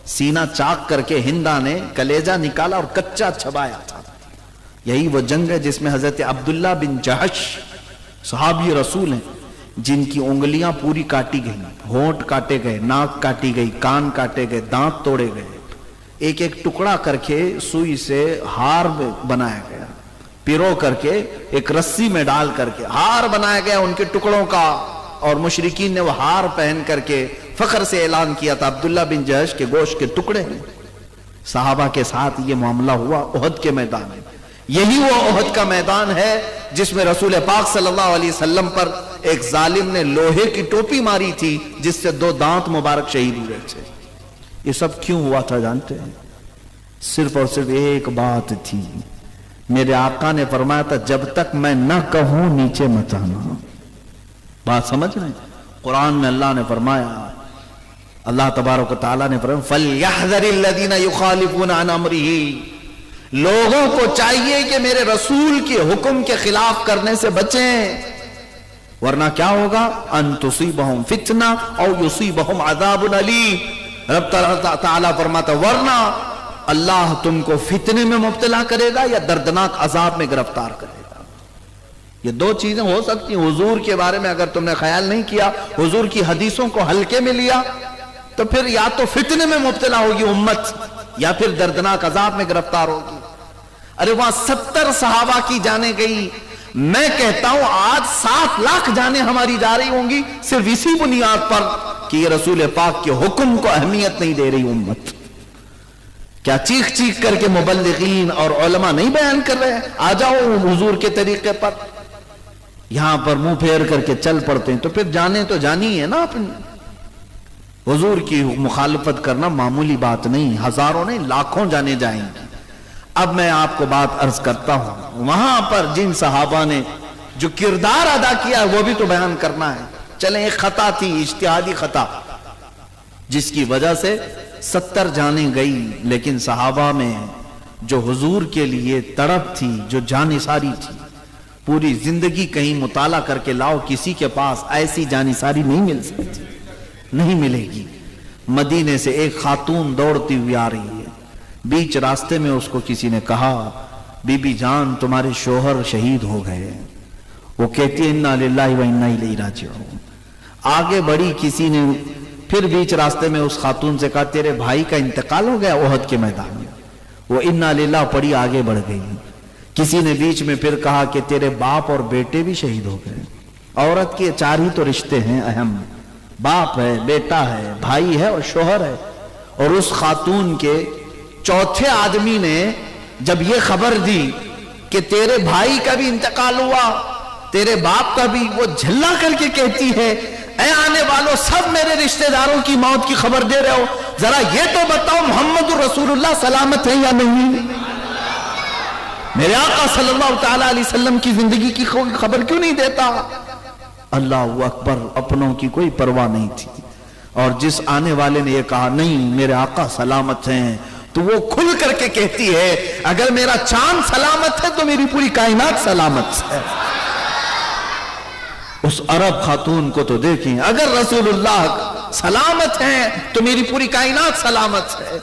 S1: سینہ چاک کر کے ہندا نے کلیجہ نکالا اور کچا چبایا تھا۔ یہی وہ جنگ ہے جس میں حضرت عبداللہ بن جہش صحابی رسول ہیں، جن کی انگلیاں پوری کاٹی گئی، ہونٹ کاٹے گئے، ناک کاٹی گئی، کان کاٹے گئے، دانت توڑے گئے، ایک ایک ٹکڑا کر کے سوئی سے ہار بنایا گیا، پیرو کر کے ایک رسی میں ڈال کر کے ہار بنایا گیا ان کے ٹکڑوں کا، اور مشرکین نے وہ ہار پہن کر کے فخر سے اعلان کیا تھا عبداللہ بن جہش کے گوشت کے ٹکڑے ہیں۔ صحابہ کے ساتھ یہ معاملہ ہوا احد کے میدان میں۔ یہی وہ احد کا میدان ہے جس میں رسول پاک صلی اللہ علیہ وسلم پر ایک ظالم نے لوہے کی ٹوپی ماری تھی جس سے 2 دانت مبارک شہید ہوئے تھے۔ یہ سب کیوں ہوا تھا جانتے ہیں؟ صرف اور صرف ایک بات تھی، میرے آقا نے فرمایا تھا جب تک میں نہ کہوں نیچے مت آنا۔ بات سمجھ رہے ہیں؟ قرآن میں اللہ نے فرمایا، اللہ تبارک و تعالیٰ نے فرمایا فَلْيَحْذَرِ الَّذِينَ يُخَالِفُونَ عَنْ أَمْرِهِ، لوگوں کو چاہیے کہ میرے رسول کے حکم کے خلاف کرنے سے بچیں، ورنہ کیا ہوگا؟ ان تصیبہم فتنہ او یصیبہم عذاب علیم۔ رب تعالیٰ فرماتا ورنہ اللہ تم کو فتنے میں مبتلا کرے گا یا دردناک عذاب میں گرفتار کرے گا۔ یہ 2 چیزیں ہو سکتی ہیں۔ حضور کے بارے میں اگر تم نے خیال نہیں کیا، حضور کی حدیثوں کو ہلکے میں لیا، تو پھر یا تو فتنے میں مبتلا ہوگی امت یا پھر دردناک عذاب میں گرفتار ہوگی۔ ارے وہاں 70 صحابہ کی جانیں گئی، میں کہتا ہوں آج 7 لاکھ جانیں ہماری جا رہی ہوں گی صرف اسی بنیاد پر کہ یہ رسول پاک کے حکم کو اہمیت نہیں دے رہی امت۔ کیا چیخ چیخ کر کے مبلغین اور علماء نہیں بیان کر رہے ہیں آ جاؤ حضور کے طریقے پر؟ یہاں پر منہ پھیر کر کے چل پڑتے ہیں، تو پھر جانے تو جانی ہے نا اپنی۔ حضور کی مخالفت کرنا معمولی بات نہیں، ہزاروں نہیں لاکھوں جانے جائیں گی۔ اب میں آپ کو بات عرض کرتا ہوں، وہاں پر جن صحابہ نے جو کردار ادا کیا وہ بھی تو بیان کرنا ہے۔ چلیں ایک خطا تھی، اجتہادی خطا، جس کی وجہ سے 70 جانیں گئی، لیکن صحابہ میں جو حضور کے لیے تڑپ تھی، جو جانثاری تھی، پوری زندگی کہیں مطالعہ کر کے لاؤ، کسی کے پاس ایسی جانثاری نہیں مل سکتی، نہیں ملے گی۔ مدینے سے ایک خاتون دوڑتی ہوئی آ رہی ہے، بیچ راستے میں اس کو کسی نے کہا بی بی جان تمہارے شوہر شہید ہو گئے۔ وہ کہتی ہے انا للہ و انا الیہ راجعون۔ آگے بڑھی، کسی نے پھر بیچ راستے میں اس خاتون سے کہا تیرے بھائی کا انتقال ہو گیا احد کے میدان میں۔ وہ انا للہ پڑھی آگے بڑھ گئی۔ کسی نے بیچ میں پھر کہا کہ تیرے باپ اور بیٹے بھی شہید ہو گئے۔ عورت کے 4 ہی تو رشتے ہیں اہم، باپ ہے، بیٹا ہے، بھائی ہے اور شوہر ہے۔ اور اس خاتون کے 4تھے آدمی نے جب یہ خبر دی کہ تیرے بھائی کا بھی انتقال ہوا، تیرے باپ کا بھی، وہ جھلا کر کے کہتی ہے اے آنے والوں سب میرے رشتہ داروں کی موت کی خبر دے رہے ہو، ذرا یہ تو بتاؤ محمد رسول اللہ سلامت ہے یا نہیں؟ میرے آقا صلی اللہ تعالی علیہ وسلم کی زندگی کی خبر کیوں نہیں دیتا؟ اللہ اکبر، اپنوں کی کوئی پرواہ نہیں تھی. اور جس آنے والے نے یہ کہا نہیں میرے آقا سلامت ہیں، تو وہ کھل کر کے کہتی ہے اگر میرا چاند سلامت ہے تو میری پوری کائنات سلامت ہے. اس عرب خاتون کو تو دیکھیں، اگر رسول اللہ سلامت ہیں تو میری پوری کائنات سلامت ہے.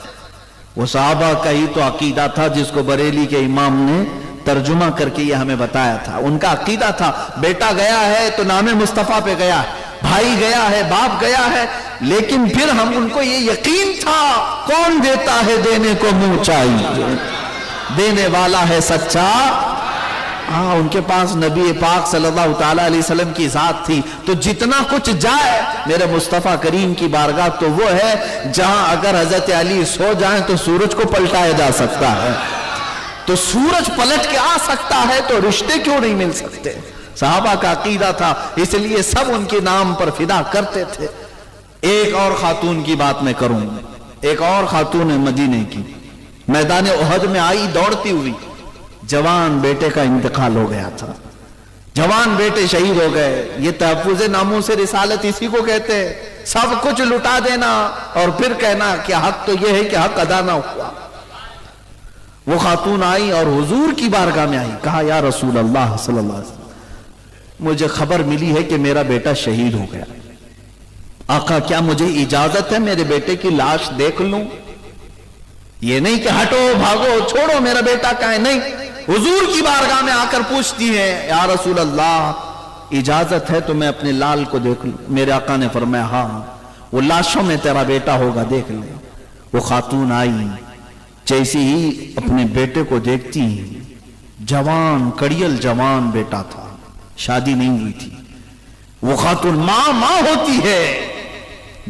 S1: وہ صحابہ کا ہی تو عقیدہ تھا جس کو بریلی کے امام نے ترجمہ کر کے یہ ہمیں بتایا تھا. ان کا عقیدہ تھا بیٹا گیا ہے تو نام مصطفیٰ پہ گیا ہے، بھائی گیا ہے، باپ گیا ہے، لیکن پھر ہم ان کو یہ یقین تھا کون دیتا ہے دینے کو منہ چاہیے، دینے والا ہے سچا. ہاں ان کے پاس نبی پاک صلی اللہ تعالی علیہ وسلم کی ذات تھی، تو جتنا کچھ جائے میرے مصطفیٰ کریم کی بارگاہ تو وہ ہے جہاں اگر حضرت علی سو جائیں تو سورج کو پلٹایا جا سکتا ہے. تو سورج پلٹ کے آ سکتا ہے تو رشتے کیوں نہیں مل سکتے؟ صحابہ کا عقیدہ تھا، اس لیے سب ان کے نام پر فدا کرتے تھے. ایک اور خاتون کی بات میں کروں، ایک اور خاتون مدینے کی، میدان احد میں آئی دوڑتی ہوئی. جوان بیٹے کا انتقال ہو گیا تھا، جوان بیٹے شہید ہو گئے. یہ تحفظ ناموس رسالت اسی کو کہتے ہیں، سب کچھ لٹا دینا اور پھر کہنا کہ حق تو یہ ہے کہ حق ادا نہ ہوا. وہ خاتون آئی اور حضور کی بارگاہ میں آئی، کہا یا رسول اللہ صلی اللہ علیہ وسلم مجھے خبر ملی ہے کہ میرا بیٹا شہید ہو گیا. آقا کیا مجھے اجازت ہے میرے بیٹے کی لاش دیکھ لوں؟ یہ نہیں کہ ہٹو بھاگو چھوڑو میرا بیٹا کہاں ہے، نہیں، حضور کی بارگاہ میں آ کر پوچھتی ہے یا رسول اللہ اجازت ہے تو میں اپنے لال کو دیکھ لوں؟ میرے آقا نے فرمایا ہاں، وہ لاشوں میں تیرا بیٹا ہوگا، دیکھ لے. وہ خاتون آئی، جیسی ہی اپنے بیٹے کو دیکھتی ہیں، جوان کڑیل جوان بیٹا تھا، شادی نہیں ہوئی تھی. وہ خاتون ماں ہوتی ہے،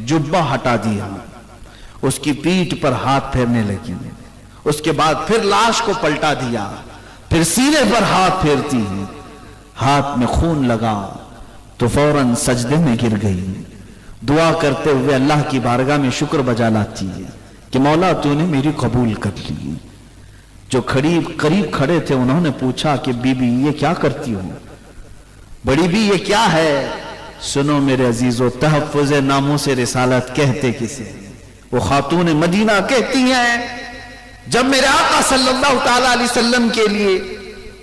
S1: جبہ ہٹا دیا، اس کی پیٹھ پر ہاتھ پھیرنے لگی. اس کے بعد پھر لاش کو پلٹا دیا، پھر سینے پر ہاتھ پھیرتی ہے، ہاتھ میں خون لگا تو فوراً سجدے میں گر گئی. دعا کرتے ہوئے اللہ کی بارگاہ میں شکر بجا لاتی ہے کہ مولا تو نے میری قبول کر لی. جو قریب کھڑے تھے انہوں نے پوچھا کہ بی بی یہ کیا کرتی ہو؟ بڑی بھی یہ کیا ہے؟ سنو میرے عزیزو، تحفظ ناموس رسالت کہتے کسے؟ وہ خاتون مدینہ کہتی ہیں جب میرے آقا صلی اللہ تعالی علیہ وسلم کے لیے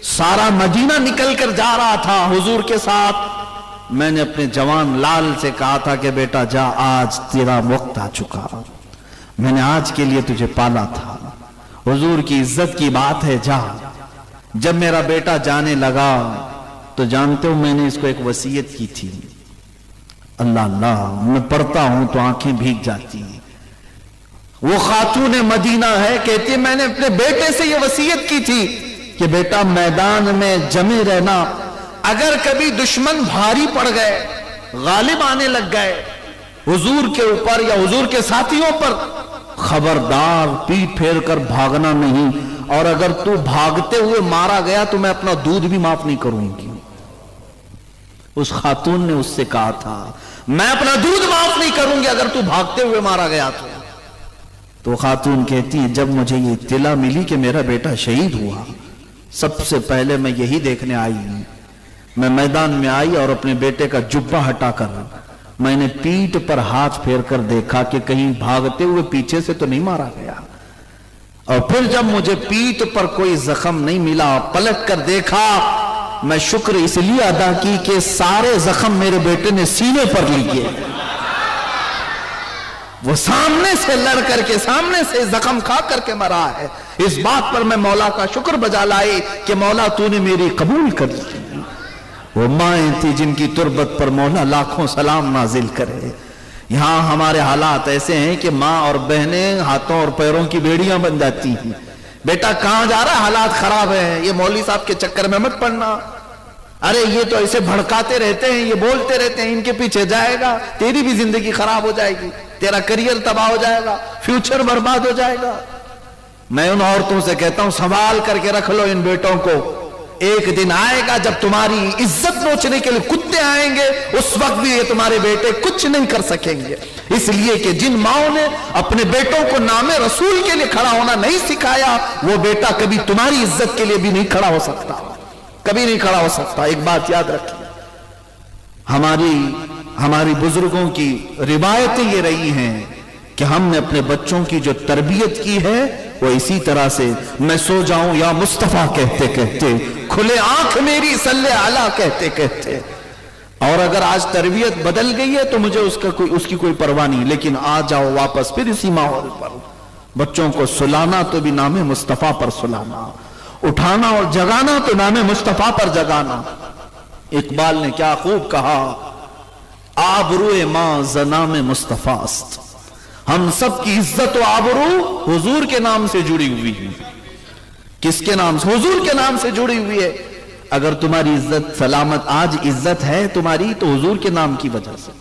S1: سارا مدینہ نکل کر جا رہا تھا حضور کے ساتھ، میں نے اپنے جوان لال سے کہا تھا کہ بیٹا جا، آج تیرا وقت آ چکا، میں نے آج کے لیے تجھے پالا تھا، حضور کی عزت کی بات ہے، جا. جب میرا بیٹا جانے لگا تو جانتے ہو میں نے اس کو ایک وصیت کی تھی. اللہ اللہ، میں پڑھتا ہوں تو آنکھیں بھیگ جاتی ہیں. وہ خاتون مدینہ ہے، کہتی ہے میں نے اپنے بیٹے سے یہ وصیت کی تھی کہ بیٹا میدان میں جمے رہنا، اگر کبھی دشمن بھاری پڑ گئے، غالب آنے لگ گئے حضور کے اوپر یا حضور کے ساتھیوں پر، خبردار پیٹ پھیر کر بھاگنا نہیں، اور اگر تو بھاگتے ہوئے مارا گیا تو میں اپنا دودھ بھی معاف نہیں کروں گی. اس خاتون نے اس سے کہا تھا میں اپنا دودھ معاف نہیں کروں گی اگر تو بھاگتے ہوئے مارا گیا تو خاتون کہتی ہے جب مجھے یہ اطلاع ملی کہ میرا بیٹا شہید ہوا، سب سے پہلے میں یہی دیکھنے آئی ہوں. میں میدان میں آئی اور اپنے بیٹے کا جبہ ہٹا کر میں نے پیٹھ پر ہاتھ پھیر کر دیکھا کہ کہیں بھاگتے ہوئے پیچھے سے تو نہیں مارا گیا، اور پھر جب مجھے پیٹھ پر کوئی زخم نہیں ملا، پلٹ کر دیکھا، میں شکر اس لیے ادا کی کہ سارے زخم میرے بیٹے نے سینے پر لیے، وہ سامنے سے لڑ کر کے سامنے سے زخم کھا کر کے مرا ہے. اس بات پر میں مولا کا شکر بجا لائی کہ مولا تو نے میری قبول کر لی. وہ مائیں تھی جن کی تربت پر مولا لاکھوں سلام نازل کرے. یہاں ہمارے حالات ایسے ہیں کہ ماں اور بہنیں ہاتھوں اور پیروں کی بیڑیاں بن جاتی ہیں. بیٹا کہاں جا رہا ہے؟ حالات خراب ہیں، یہ مولوی صاحب کے چکر میں مت پڑنا، ارے یہ تو ایسے بھڑکاتے رہتے ہیں، یہ بولتے رہتے ہیں، ان کے پیچھے جائے گا، تیری بھی زندگی خراب ہو جائے گی، تیرا کریئر تباہ ہو جائے گا، فیوچر برباد ہو جائے گا. میں ان عورتوں سے کہتا ہوں سنبھال کر کے رکھ لو ان بیٹوں کو. ایک دن آئے گا جب تمہاری عزت نوچنے کے لیے کتے آئیں گے، اس وقت بھی یہ تمہارے بیٹے کچھ نہیں کر سکیں گے، اس لیے کہ جن ماؤں نے اپنے بیٹوں کو نام رسول کے لیے کھڑا ہونا نہیں سکھایا، وہ بیٹا کبھی تمہاری عزت کے لیے بھی نہیں کھڑا ہو سکتا، کبھی نہیں کھڑا ہو سکتا۔ ایک بات یاد رکھیے، ہماری بزرگوں کی روایتیں یہ رہی ہیں کہ ہم نے اپنے بچوں کی جو تربیت کی ہے وہ اسی طرح سے، میں سو جاؤں یا مصطفیٰ کہتے کہتے، کھلے آنکھ میری صلی اعلیٰ کہتے کہتے، اور اگر آج تربیت بدل گئی ہے تو مجھے اس کی کوئی پرواہ نہیں، لیکن آ جاؤ واپس پھر اسی ماحول پر، بچوں کو سلانا تو بھی نام مصطفیٰ پر سلانا، اٹھانا اور جگانا تو نام مصطفیٰ پر جگانا۔ اقبال نے کیا خوب کہا، آبروئے ماں زنام مصطفیٰ است، ہم سب کی عزت و آبرو حضور کے نام سے جڑی ہوئی ہے۔ کس کے نام سے؟ حضور کے نام سے جڑی ہوئی ہے۔ اگر تمہاری عزت سلامت آج عزت ہے تمہاری تو حضور کے نام کی وجہ سے۔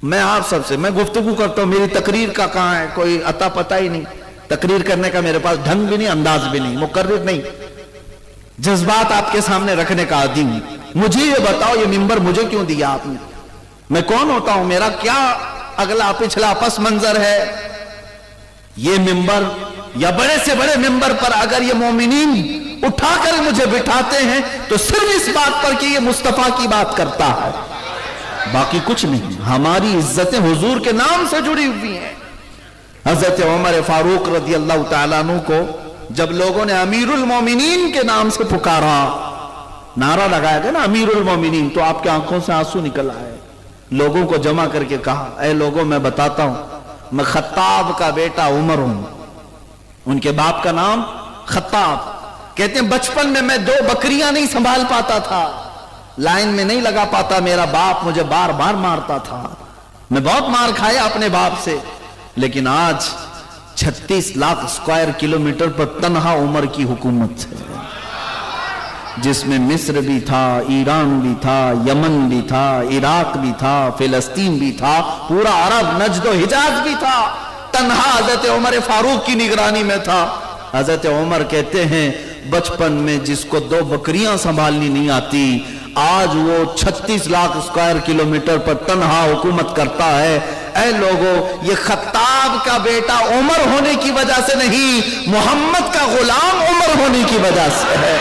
S1: میں آپ سب سے میں گفتگو کرتا ہوں، میری تقریر کا کہاں ہے کوئی عطا پتہ ہی نہیں، تقریر کرنے کا میرے پاس ڈھنگ بھی نہیں، انداز بھی نہیں، مقرر نہیں، جذبات آپ کے سامنے رکھنے کا عادی نہیں۔ مجھے یہ بتاؤ یہ منبر مجھے کیوں دیا آپ نے؟ میں کون ہوتا ہوں؟ میرا کیا اگلا پچھلا پس منظر ہے؟ یہ منبر یا بڑے سے بڑے منبر پر اگر یہ مومنین اٹھا کر مجھے بٹھاتے ہیں تو صرف اس بات پر کہ یہ مصطفیٰ کی بات کرتا ہے، باقی کچھ نہیں۔ ہماری عزتیں حضور کے نام سے جڑی ہوئی ہیں۔ حضرت عمر فاروق رضی اللہ تعالیٰ عنہ کو جب لوگوں نے امیر المومنین کے نام سے پکارا، نعرہ لگایا گیا نا امیر المومنین، تو آپ کے آنکھوں سے آنسو نکل آئے۔ لوگوں کو جمع کر کے کہا، اے لوگوں میں بتاتا ہوں، میں خطاب کا بیٹا عمر ہوں۔ ان کے باپ کا نام خطاب۔ کہتے ہیں بچپن میں 2 بکریاں نہیں سنبھال پاتا تھا، لائن میں نہیں لگا پاتا، میرا باپ مجھے بار بار مارتا تھا، میں بہت مار کھایا اپنے باپ سے، لیکن آج 36 لاکھ اسکوائر کلومیٹر پر تنہا عمر کی حکومت ہے، جس میں مصر بھی تھا، ایران بھی تھا، یمن بھی تھا، عراق بھی تھا، فلسطین بھی تھا، پورا عرب نجد و حجاز بھی تھا، تنہا حضرت عمر فاروق کی نگرانی میں تھا۔ حضرت عمر کہتے ہیں بچپن میں جس کو 2 بکریاں سنبھالنی نہیں آتی، آج وہ 36 لاکھ اسکوائر کلومیٹر پر تنہا حکومت کرتا ہے۔ اے لوگوں، یہ خطاب کا بیٹا عمر ہونے کی وجہ سے نہیں، محمد کا غلام عمر ہونے کی وجہ سے ہے،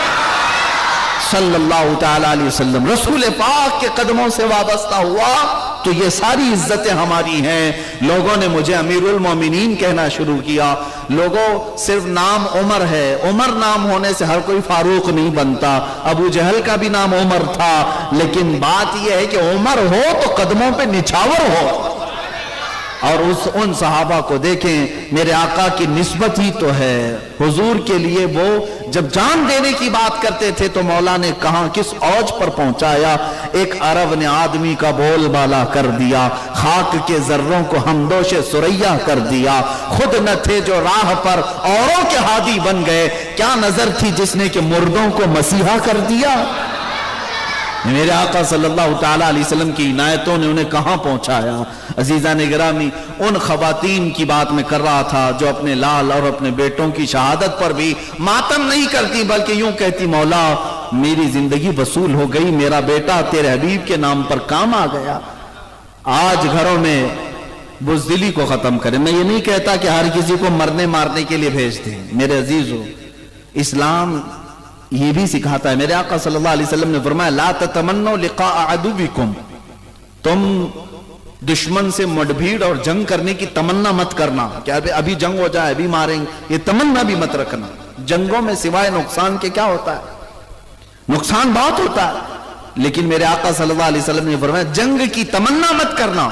S1: صلی اللہ تعالیٰ علیہ وسلم۔ رسول پاک کے قدموں سے وابستہ ہوا تو یہ ساری عزتیں ہماری ہیں۔ لوگوں نے مجھے امیر المومنین کہنا شروع کیا۔ لوگوں، صرف نام عمر ہے، عمر نام ہونے سے ہر کوئی فاروق نہیں بنتا۔ ابو جہل کا بھی نام عمر تھا، لیکن بات یہ ہے کہ عمر ہو تو قدموں پہ نچھاور ہو۔ اور ان صحابہ کو دیکھیں، میرے آقا کی نسبت ہی تو ہے حضور کے لیے۔ وہ جب جان دینے کی بات کرتے تھے تو مولا نے کہاں کس اوج پر پہنچایا، ایک عرب نے آدمی کا بول بالا کر دیا، خاک کے ذروں کو ہمدوش سریا کر دیا، خود نہ تھے جو راہ پر اوروں کے ہادی بن گئے، کیا نظر تھی جس نے کہ مردوں کو مسیحا کر دیا۔ میرے آقا صلی اللہ تعالیٰ علیہ وسلم کی عنایتوں نے انہیں کہاں پہنچایا۔ عزیزان گرامی، ان خواتین کی بات میں کر رہا تھا جو اپنے لال اور اپنے بیٹوں کی شہادت پر بھی ماتم نہیں کرتی، بلکہ یوں کہتی، مولا میری زندگی وصول ہو گئی، میرا بیٹا تیرے حبیب کے نام پر کام آ گیا۔ آج گھروں میں بزدلی کو ختم کریں۔ میں یہ نہیں کہتا کہ ہر کسی کو مرنے مارنے کے لیے بھیج دیں، میرے عزیزو، اسلام یہ بھی سکھاتا ہے۔ میرے آقا صلی اللہ علیہ وسلم نے فرمایا، لا تتمنوا لقاء عدوکم، تم دشمن سے مڈبھیڑ اور جنگ کرنے کی تمنا مت کرنا کہ ابھی جنگ ہو جائے، ابھی ماریں گے، یہ تمنا بھی مت رکھنا۔ جنگوں میں سوائے نقصان کے کیا ہوتا ہے؟ نقصان بہت ہوتا ہے، لیکن میرے آقا صلی اللہ علیہ وسلم نے فرمایا جنگ کی تمنا مت کرنا،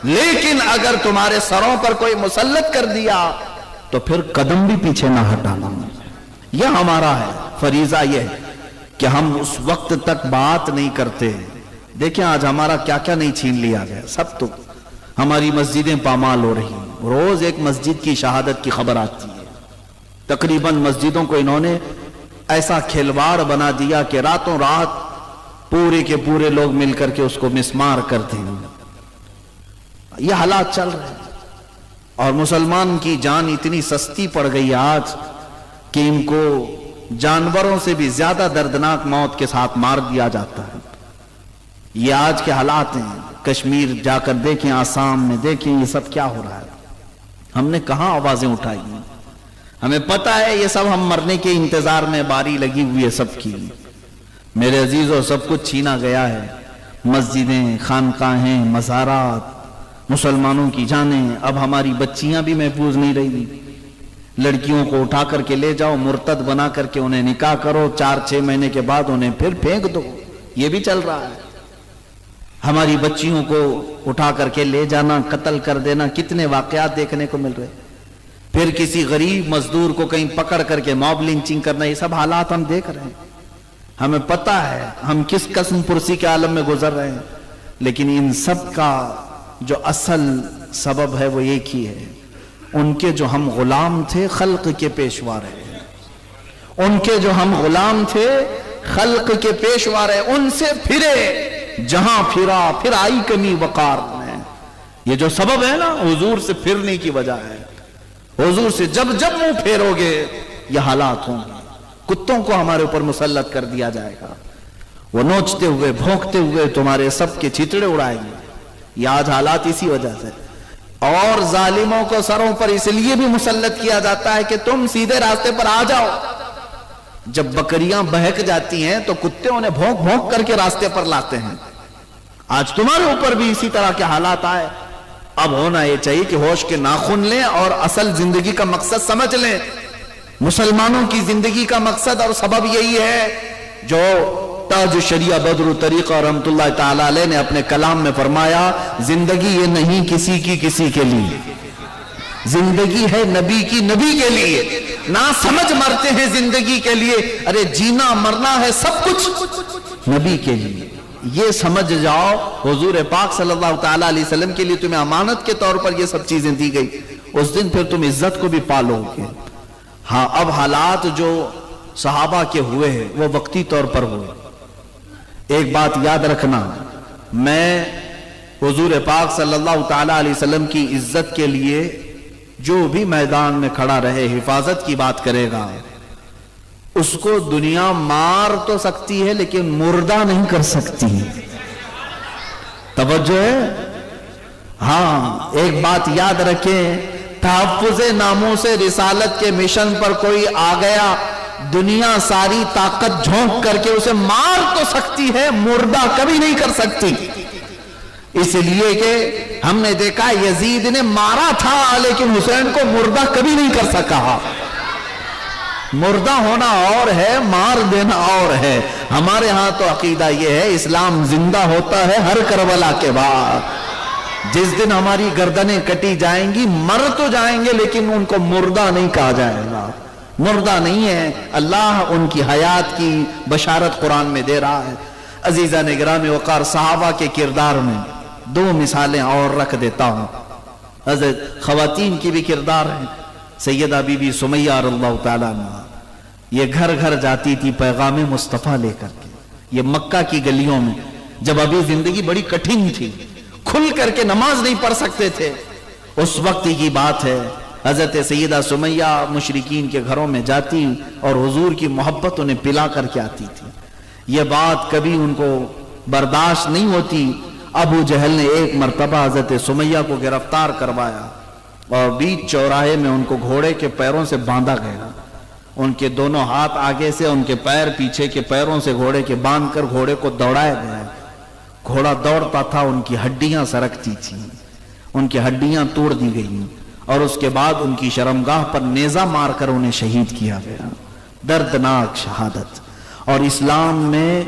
S1: لیکن اگر تمہارے سروں پر کوئی مسلط کر دیا تو پھر قدم بھی پیچھے نہ ہٹانا۔ یہ ہمارا ہے فریضہ، یہ ہے کہ ہم اس وقت تک بات نہیں کرتے۔ دیکھیں آج ہمارا کیا کیا نہیں چھین لیا گیا، سب تو ہماری مسجدیں پامال ہو رہی ہیں۔ روز ایک مسجد کی شہادت کی خبر آتی ہے، تقریباً مسجدوں کو انہوں نے ایسا کھلواڑ بنا دیا کہ راتوں رات پورے کے پورے لوگ مل کر کے اس کو مسمار کرتے ہیں۔ یہ حالات چل رہے ہیں، اور مسلمان کی جان اتنی سستی پڑ گئی آج کہ ان کو جانوروں سے بھی زیادہ دردناک موت کے ساتھ مار دیا جاتا ہے۔ یہ آج کے حالات ہیں، کشمیر جا کر دیکھیں، آسام میں دیکھیں، یہ سب کیا ہو رہا ہے۔ ہم نے کہاں آوازیں اٹھائی ہیں؟ ہمیں پتا ہے یہ سب ہم مرنے کے انتظار میں باری لگی ہوئی ہے سب کی۔ میرے عزیزوں، سب کچھ چھینا گیا ہے، مسجدیں، خانقاہیں، مزارات، مسلمانوں کی جانیں۔ اب ہماری بچیاں بھی محفوظ نہیں رہی۔ لڑکیوں کو اٹھا کر کے لے جاؤ، مرتد بنا کر کے انہیں نکاح کرو، 4-6 مہینے کے بعد انہیں پھر پھینک دو، یہ بھی چل رہا ہے۔ ہماری بچیوں کو اٹھا کر کے لے جانا، قتل کر دینا، کتنے واقعات دیکھنے کو مل رہے۔ پھر کسی غریب مزدور کو کہیں پکڑ کر کے موب لنچنگ کرنا، یہ سب حالات ہم دیکھ رہے ہیں۔ ہمیں پتا ہے ہم کس قسم پرسی کے عالم میں گزر رہے ہیں، لیکن ان سب کا جو اصل سبب ہے وہ ایک ہی ہے۔ ان کے جو ہم غلام تھے، خلق کے پیشوا رہے۔ ان کے جو ہم غلام تھے، خلق کے پیشوا رہے، ان سے پھرے، جہاں پھرا پھر آئی کمی وقار میں۔ یہ جو سبب ہے نا حضور سے پھرنے کی وجہ ہے۔ حضور سے جب جب منہ پھیرو گے یہ حالات ہوں گے۔ کتوں کو ہمارے اوپر مسلط کر دیا جائے گا، وہ نوچتے ہوئے بھونکتے ہوئے تمہارے سب کے چھتڑے اڑائیں گے۔ یہ آج حالات اسی وجہ سے۔ اور ظالموں کو سروں پر اس لیے بھی مسلط کیا جاتا ہے کہ تم سیدھے راستے پر آ جاؤ۔ جب بکریاں بہک جاتی ہیں تو کتے انہیں بھونک بھونک کر کے راستے پر لاتے ہیں۔ آج تمہارے اوپر بھی اسی طرح کے حالات آئے۔ اب ہونا یہ چاہیے کہ ہوش کے ناخن لیں اور اصل زندگی کا مقصد سمجھ لیں۔ مسلمانوں کی زندگی کا مقصد اور سبب یہی ہے جو تاج شریعہ بدر طریقہ رحمت اللہ تعالی علیہ نے اپنے کلام میں فرمایا، زندگی یہ نہیں کسی کے لیے، زندگی ہے نبی کی، نبی کے لیے۔ نہ سمجھ مرتے ہیں زندگی کے لیے، ارے جینا مرنا ہے سب کچھ نبی کے لیے۔ یہ سمجھ جاؤ، حضور پاک صلی اللہ تعالی علیہ وسلم کے لیے تمہیں امانت کے طور پر یہ سب چیزیں دی گئی، اس دن پھر تم عزت کو بھی پالو گے۔ ہاں، اب حالات جو صحابہ کے ہوئے ہیں وہ وقتی طور پر ہوئے۔ ایک بات یاد رکھنا، میں حضور پاک صلی اللہ تعالی علیہ وسلم کی عزت کے لیے جو بھی میدان میں کھڑا رہے حفاظت کی بات کرے گا، اس کو دنیا مار تو سکتی ہے لیکن مردہ نہیں کر سکتی۔ توجہ ہے؟ ہاں، ایک بات یاد رکھیں، تحفظ ناموس رسالت کے مشن پر کوئی آ گیا، دنیا ساری طاقت جھونک کر کے اسے مار تو سکتی ہے، مردہ کبھی نہیں کر سکتی۔ اس لیے کہ ہم نے دیکھا یزید نے مارا تھا لیکن حسین کو مردہ کبھی نہیں کر سکا۔ مردہ ہونا اور ہے، مار دینا اور ہے۔ ہمارے ہاں تو عقیدہ یہ ہے، اسلام زندہ ہوتا ہے ہر کربلا کے بعد۔ جس دن ہماری گردنیں کٹی جائیں گی، مر تو جائیں گے لیکن ان کو مردہ نہیں کہا جائے گا، مردہ نہیں ہے۔ اللہ ان کی حیات کی بشارت قرآن میں دے رہا ہے۔ عزیزان گرامی وقار، صحابہ کے کردار میں 2 مثالیں اور رکھ دیتا ہوں۔ حضرت خواتین کی بھی کردار ہے۔ سیدہ بی بی سمیہ رضی اللہ تعالیٰ عنہ، یہ گھر گھر جاتی تھی پیغام مصطفیٰ لے کر کے۔ یہ مکہ کی گلیوں میں جب ابھی زندگی بڑی کٹھن تھی، کھل کر کے نماز نہیں پڑھ سکتے تھے، اس وقت کی بات ہے، حضرت سیدہ سمیہ مشرکین کے گھروں میں جاتی اور حضور کی محبت انہیں پلا کر کے آتی تھی۔ یہ بات کبھی ان کو برداشت نہیں ہوتی۔ ابو جہل نے ایک مرتبہ حضرت سمیہ کو گرفتار کروایا اور بیچ چوراہے میں ان کو گھوڑے کے پیروں سے باندھا گیا۔ ان کے دونوں ہاتھ آگے سے، ان کے پیر پیچھے کے پیروں سے گھوڑے کے باندھ کر گھوڑے کو دوڑایا گیا۔ گھوڑا دوڑتا تھا، ان کی ہڈیاں سرکتی تھیں، ان کی ہڈیاں توڑ دی گئیں اور اس کے بعد ان کی شرمگاہ پر نیزہ مار کر انہیں شہید کیا گیا۔ دردناک شہادت۔ اور اسلام میں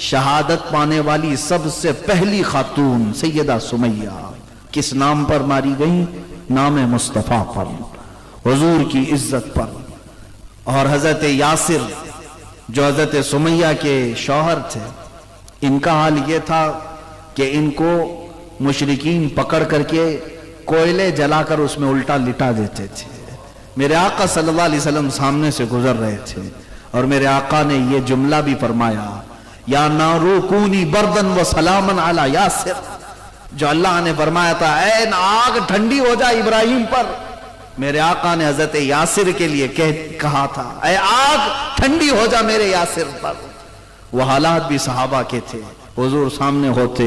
S1: شہادت پانے والی سب سے پہلی خاتون سیدہ سمیہ کس نام پر ماری گئی؟ نام مصطفیٰ پر، حضور کی عزت پر۔ اور حضرت یاسر جو حضرت سمیہ کے شوہر تھے، ان کا حال یہ تھا کہ ان کو مشرکین پکڑ کر کے کوئلے جلا کر اس میں الٹا لٹا دیتے تھے۔ میرے آقا صلی اللہ علیہ وسلم سامنے سے گزر رہے تھے اور میرے آقا نے یہ جملہ بھی فرمایا، یا نارو کونی بردن و سلامن علی یاسر، جو اللہ نے فرمایا تھا اے آگ ٹھنڈی ہو جائے ابراہیم پر، میرے آقا نے حضرت یاسر کے لیے کہا تھا اے آگ ٹھنڈی ہو جا میرے یاسر پر. وہ حالات بھی صحابہ کے تھے, حضور سامنے ہوتے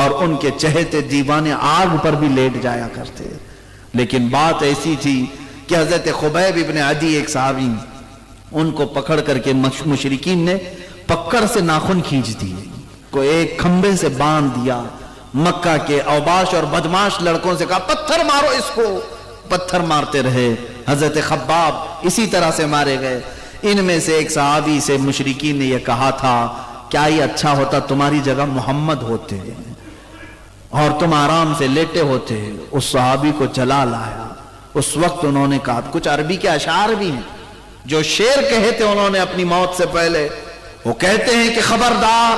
S1: اور ان کے چہتے دیوانے آگ پر بھی لیٹ جایا کرتے. لیکن بات ایسی تھی کہ حضرت خبیب ابن عدی ایک صحابی, ان کو پکڑ کر کے مشرکین نے پکڑ سے ناخن کھینچ دیے, کو ایک کھمبے سے باندھ دیا. مکہ کے اوباش اور بدماش لڑکوں سے کہا پتھر مارو اس کو, پتھر مارتے رہے. حضرت خباب اسی طرح سے مارے گئے. ان میں سے ایک صحابی سے مشرکین نے یہ کہا تھا کیا یہ اچھا ہوتا تمہاری جگہ محمد ہوتے اور تم آرام سے لیٹے ہوتے. اس صحابی کو جلا لایا. اس وقت انہوں نے کہا, کچھ عربی کے اشعار بھی ہیں جو شعر کہے تھے انہوں نے اپنی موت سے پہلے. وہ کہتے ہیں کہ خبردار,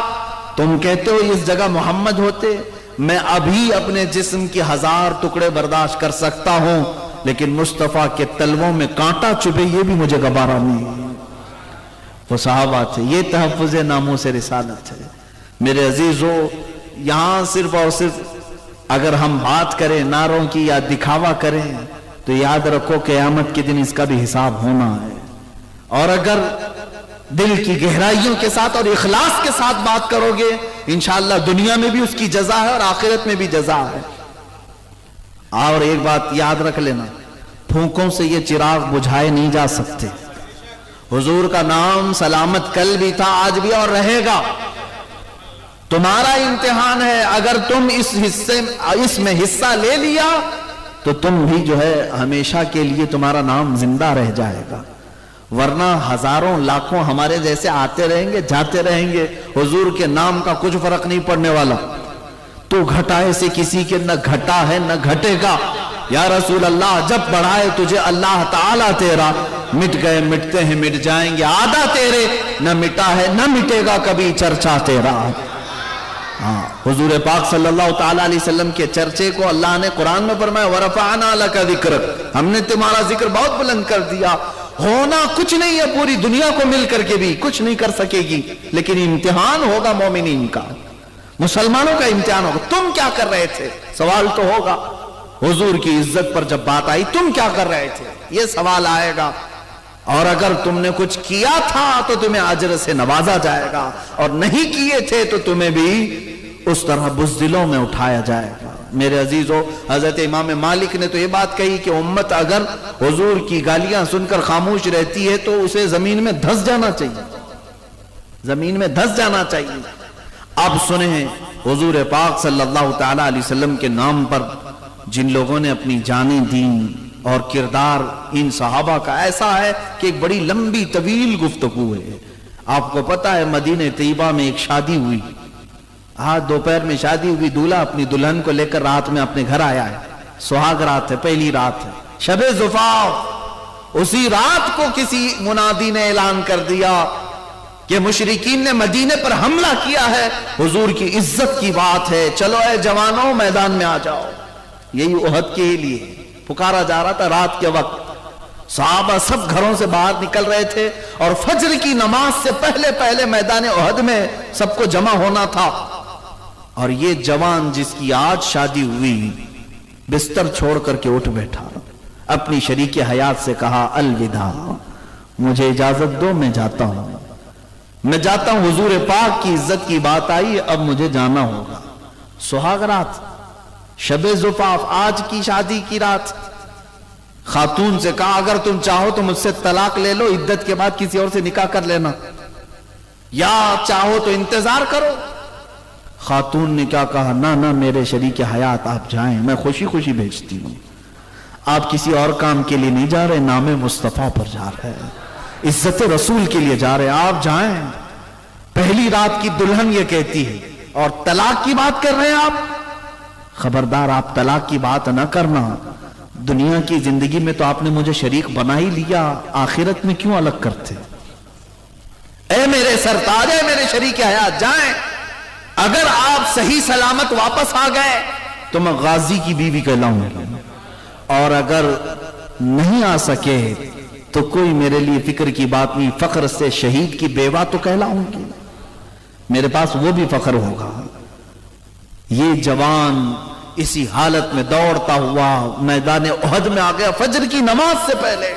S1: تم کہتے ہو اس جگہ محمد ہوتے, میں ابھی اپنے جسم کی 1000 ٹکڑے برداشت کر سکتا ہوں, لیکن مصطفیٰ کے تلووں میں کانٹا چبھے یہ بھی مجھے گوارا نہیں. وہ صحابہ تھے. یہ تحفظ ناموس رسالت ہے. میرے عزیزو, یہاں صرف اور صرف اگر ہم بات کریں نعروں کی یا دکھاوا کریں تو یاد رکھو قیامت کے دن اس کا بھی حساب ہونا ہے. اور اگر دل کی گہرائیوں کے ساتھ اور اخلاص کے ساتھ بات کرو گے انشاءاللہ دنیا میں بھی اس کی جزا ہے اور آخرت میں بھی جزا ہے. اور ایک بات یاد رکھ لینا, پھونکوں سے یہ چراغ بجھائے نہیں جا سکتے. حضور کا نام سلامت کل بھی تھا, آج بھی اور رہے گا. تمہارا امتحان ہے, اگر تم اس میں حصہ لے لیا تو تم بھی جو ہے ہمیشہ کے لیے تمہارا نام زندہ رہ جائے گا. ورنہ ہزاروں لاکھوں ہمارے جیسے آتے رہیں گے جاتے رہیں گے, حضور کے نام کا کچھ فرق نہیں پڑنے والا. تو گھٹائے سے کسی کے نہ گھٹا ہے نہ گھٹے گا. یا رسول اللہ, جب بڑھائے تجھے اللہ تعالیٰ تیرا, مٹ گئے مٹتے ہیں مٹ جائیں گے آدھا تیرے, نہ مٹا ہے نہ مٹے گا کبھی چرچا تیرا. حضور پاک صلی اللہ تعالیٰ علیہ وسلم کے چرچے کو اللہ نے قرآن میں فرمایا وَرَفَعْنَا لَكَ ذِكْرَكَ, ہم نے تمہارا ذکر بہت بلند کر دیا. ہونا کچھ نہیں ہے, پوری دنیا کو مل کر کے بھی کچھ نہیں کر سکے گی, لیکن امتحان ہوگا مومنین کا, مسلمانوں کا امتحان ہوگا. تم کیا کر رہے تھے سوال تو ہوگا. حضور کی عزت پر جب بات آئی تم کیا کر رہے تھے یہ سوال آئے گا. اور اگر تم نے کچھ کیا تھا تو تمہیں اجر سے نوازا جائے گا, اور نہیں کیے تھے تو تمہیں بھی اس طرح بزدلوں میں اٹھایا جائے گا. میرے عزیزو, حضرت امام مالک نے تو یہ بات کہی کہ امت اگر حضور کی گالیاں سن کر خاموش رہتی ہے تو اسے زمین میں دھس جانا چاہیے, زمین میں دھس جانا چاہیے. اب سنیں حضور پاک صلی اللہ تعالی علیہ وسلم کے نام پر جن لوگوں نے اپنی جانیں دیں, اور کردار ان صحابہ کا ایسا ہے کہ ایک بڑی لمبی طویل گفتگو ہے. آپ کو پتا ہے مدینہ طیبہ میں ایک شادی ہوئی, آج دوپہر میں شادی ہوئی, دولہا اپنی دلہن کو لے کر رات میں اپنے گھر آیا ہے. سہاگ رات ہے, پہلی رات ہے, شب زفاف. اسی رات کو کسی منادی نے اعلان کر دیا کہ مشرکین نے مدینے پر حملہ کیا ہے, حضور کی عزت کی بات ہے, چلو اے جوانوں میدان میں آ جاؤ. یہی احد کے لیے پکارا جا رہا تھا رات کے وقت. صحابہ سب گھروں سے باہر نکل رہے تھے اور فجر کی نماز سے پہلے پہلے میدان احد میں سب کو جمع ہونا تھا. اور یہ جوان جس کی آج شادی ہوئی بستر چھوڑ کر کے اٹھ بیٹھا, اپنی شریک حیات سے کہا الوداع, مجھے اجازت دو میں جاتا ہوں, میں جاتا ہوں, حضور پاک کی عزت کی بات آئی, اب مجھے جانا ہوگا. سہاگ رات, شب زفاف, آج کی شادی کی رات. خاتون سے کہا اگر تم چاہو تو مجھ سے طلاق لے لو, عدت کے بعد کسی اور سے نکاح کر لینا, یا چاہو تو انتظار کرو. خاتون نے کیا کہا, نہ میرے شریک حیات آپ جائیں, میں خوشی خوشی بھیجتی ہوں. آپ کسی اور کام کے لیے نہیں جا رہے, نام مصطفیٰ پر جا رہے ہیں, عزت رسول کے لیے جا رہے ہیں, آپ جائیں. پہلی رات کی دلہن یہ کہتی ہے, اور طلاق کی بات کر رہے ہیں آپ. خبردار, آپ طلاق کی بات نہ کرنا, دنیا کی زندگی میں تو آپ نے مجھے شریک بنا ہی لیا, آخرت میں کیوں الگ کرتے. اے میرے سرتاج, اے میرے شریک حیات, جائیں. اگر آپ صحیح سلامت واپس آ گئے تو میں غازی کی بیوی کہلاؤں گا, اور اگر نہیں آ سکے تو کوئی میرے لیے فکر کی بات نہیں, فخر سے شہید کی بیوہ تو کہلاؤں گی, میرے پاس وہ بھی فخر ہوگا. یہ جوان اسی حالت میں دوڑتا ہوا میدان احد میں آ گیا، فجر کی نماز سے پہلے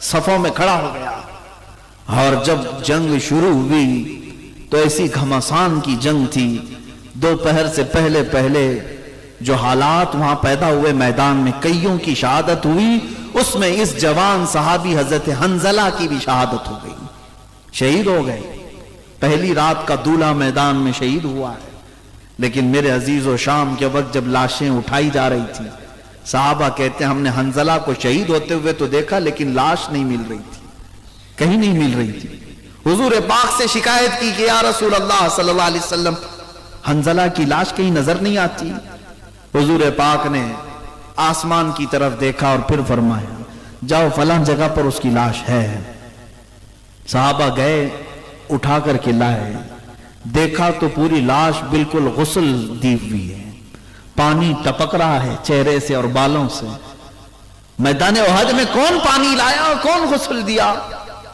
S1: صفوں میں کھڑا ہو گیا، اور جب جنگ شروع ہوئی تو ایسی گھمسان کی جنگ تھی، دوپہر سے پہلے پہلے جو حالات وہاں پیدا ہوئے میدان میں، کئیوں کی شہادت ہوئی، اس میں اس جوان صحابی حضرت حنظلہ کی بھی شہادت ہو گئی، شہید ہو گئے، پہلی رات کا دولہ میدان میں شہید ہوا ہے۔ لیکن میرے عزیز و شام کے وقت جب لاشیں اٹھائی جا رہی تھی، صحابہ کہتے ہیں ہم نے حنظلہ کو شہید ہوتے ہوئے تو دیکھا لیکن لاش نہیں مل رہی تھی، کہیں نہیں مل رہی تھی۔ حضور پاک سے شکایت کی کہ یا رسول اللہ صلی اللہ علیہ وسلم، حنظلہ کی لاش کہیں نظر نہیں آتی؟ حضور پاک نے آسمان کی طرف دیکھا اور پھر فرمایا جاؤ فلاں جگہ پر اس کی لاش ہے۔ صحابہ گئے، اٹھا کر کے لائے، دیکھا تو پوری لاش بالکل غسل دی ہوئی ہے، پانی ٹپک رہا ہے چہرے سے اور بالوں سے۔ میدان احد میں کون پانی لایا اور کون غسل دیا؟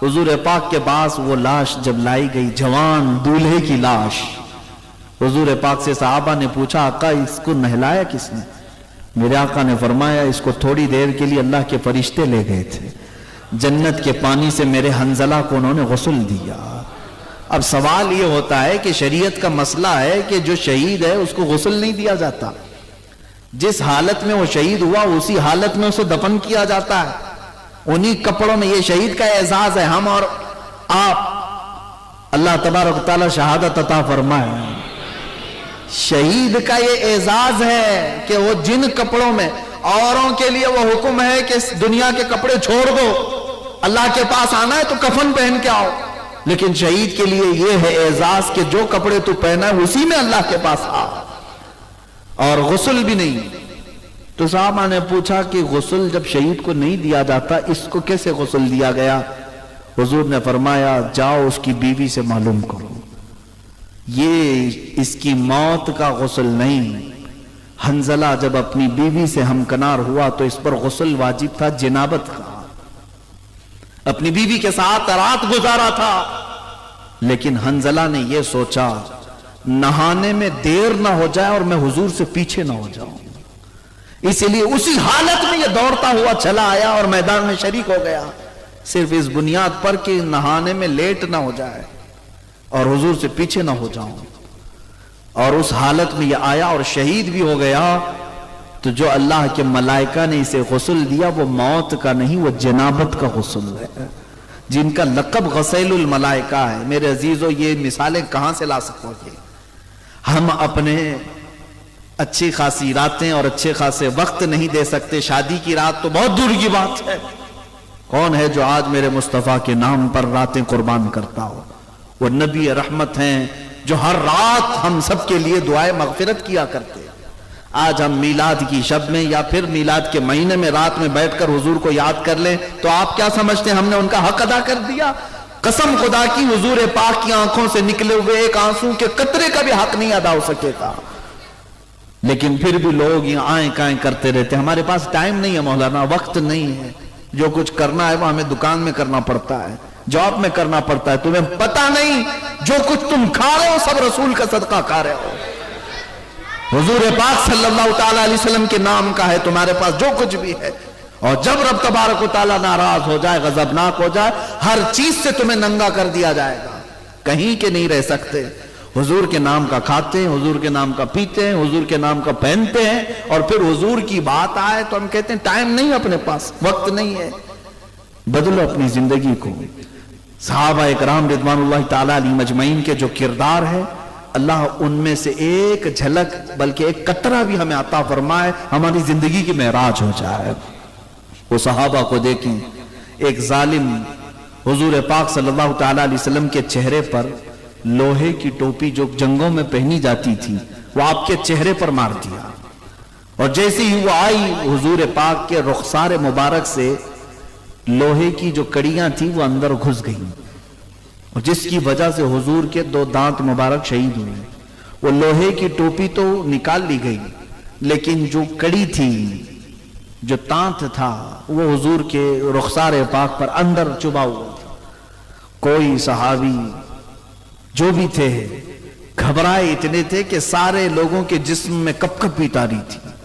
S1: حضور پاک کے پاس وہ لاش جب لائی گئی، جوان دولہے کی لاش، حضور پاک سے صحابہ نے پوچھا آقا اس کو نہلایا کس نے؟ میرے آقا نے فرمایا اس کو تھوڑی دیر کے لیے اللہ کے فرشتے لے گئے تھے، جنت کے پانی سے میرے حنظلہ کو انہوں نے غسل دیا۔ اب سوال یہ ہوتا ہے کہ شریعت کا مسئلہ ہے کہ جو شہید ہے اس کو غسل نہیں دیا جاتا، جس حالت میں وہ شہید ہوا اسی حالت میں اسے دفن کیا جاتا ہے، انہی کپڑوں میں۔ یہ شہید کا اعزاز ہے، ہم اور آپ، اللہ تبارک و تعالی شہادت عطا فرمائے۔ شہید کا یہ اعزاز ہے کہ وہ جن کپڑوں میں، اوروں کے لیے وہ حکم ہے کہ دنیا کے کپڑے چھوڑ دو، اللہ کے پاس آنا ہے تو کفن پہن کے آؤ، لیکن شہید کے لیے یہ ہے اعزاز کہ جو کپڑے تو پہنا ہے اسی میں اللہ کے پاس آ، اور غسل بھی نہیں۔ تو صحابہ نے پوچھا کہ غسل جب شہید کو نہیں دیا جاتا اس کو کیسے غسل دیا گیا؟ حضور نے فرمایا جاؤ اس کی بیوی سے معلوم کرو، یہ اس کی موت کا غسل نہیں۔ حنظلہ جب اپنی بیوی سے ہمکنار ہوا تو اس پر غسل واجب تھا جنابت کا، اپنی بیوی کے ساتھ رات گزارا تھا، لیکن حنظلہ نے یہ سوچا نہانے میں دیر نہ ہو جائے اور میں حضور سے پیچھے نہ ہو جاؤں، اسی لیے اسی حالت میں یہ دوڑتا ہوا چلا آیا اور میدان میں شریک ہو گیا، صرف اس بنیاد پر کہ نہانے میں لیٹ نہ ہو جائے اور حضور سے پیچھے نہ ہو جاؤں، اور اس حالت میں یہ آیا اور شہید بھی ہو گیا۔ تو جو اللہ کے ملائکہ نے اسے غسل دیا وہ موت کا نہیں، وہ جنابت کا غسل ہے، جن کا لقب غسیل الملائکہ ہے۔ میرے عزیزو یہ مثالیں کہاں سے لا سکو گے؟ ہم اپنے اچھی خاصی راتیں اور اچھے خاصے وقت نہیں دے سکتے، شادی کی رات تو بہت دور کی بات ہے، کون ہے جو آج میرے مصطفیٰ کے نام پر راتیں قربان کرتا ہو؟ وہ نبی رحمت ہیں جو ہر رات ہم سب کے لیے دعائے مغفرت کیا کرتے۔ آج ہم میلاد کی شب میں یا پھر میلاد کے مہینے میں رات میں بیٹھ کر حضور کو یاد کر لیں تو آپ کیا سمجھتے ہیں ہم نے ان کا حق ادا کر دیا؟ قسم خدا کی حضور پاک کی آنکھوں سے نکلے ہوئے ایک آنسو کے قطرے کا بھی حق نہیں ادا ہو سکے گا، لیکن پھر بھی لوگ یہ آئیں کائیں کرتے رہتے۔ ہمارے پاس ٹائم نہیں ہے مولانا، وقت نہیں ہے، جو کچھ کرنا ہے وہ ہمیں دکان میں کرنا پڑتا ہے، جاب میں کرنا پڑتا ہے، تمہیں پتہ نہیں جو کچھ تم کھا رہے ہو سب رسول کا صدقہ کھا رہے ہو، حضور پاک صلی اللہ تعالیٰ علیہ وسلم کے نام کا ہے تمہارے پاس جو کچھ بھی ہے۔ اور جب رب تبارک و تعالیٰ ناراض ہو جائے، غضبناک ہو جائے، ہر چیز سے تمہیں ننگا کر دیا جائے گا، کہیں کے نہیں رہ سکتے۔ حضور کے نام کا کھاتے ہیں، حضور کے نام کا پیتے ہیں، حضور کے نام کا پہنتے ہیں، اور پھر حضور کی بات آئے تو ہم کہتے ہیں ٹائم نہیں اپنے پاس، وقت نہیں ہے۔ بدلو اپنی زندگی کو۔ صحابہ اکرام رضوان اللہ تعالیٰ علیہ مجمعین کے جو کردار ہے، اللہ ان میں سے ایک جھلک بلکہ ایک قطرہ بھی ہمیں عطا فرمائے، ہماری زندگی کی معراج ہو جائے۔ وہ صحابہ کو دیکھیں، ایک ظالم حضور پاک صلی اللہ تعالیٰ علیہ وسلم کے چہرے پر لوہے کی ٹوپی جو جنگوں میں پہنی جاتی تھی وہ آپ کے چہرے پر مار دیا، اور جیسے ہی وہ آئی حضور پاک کے رخسار مبارک سے لوہے کی جو کڑیاں تھی وہ اندر گھس گئیں، اور جس کی وجہ سے حضور کے 2 دانت مبارک شہید ہوئے۔ وہ لوہے کی ٹوپی تو نکال لی گئی، لیکن جو کڑی تھی، جو تانت تھا، وہ حضور کے رخسار پاک پر اندر چبھا ہوا تھا۔ کوئی صحابی جو بھی تھے گھبرائے اتنے تھے کہ سارے لوگوں کے جسم میں کپ کپ بھی تاری تھی۔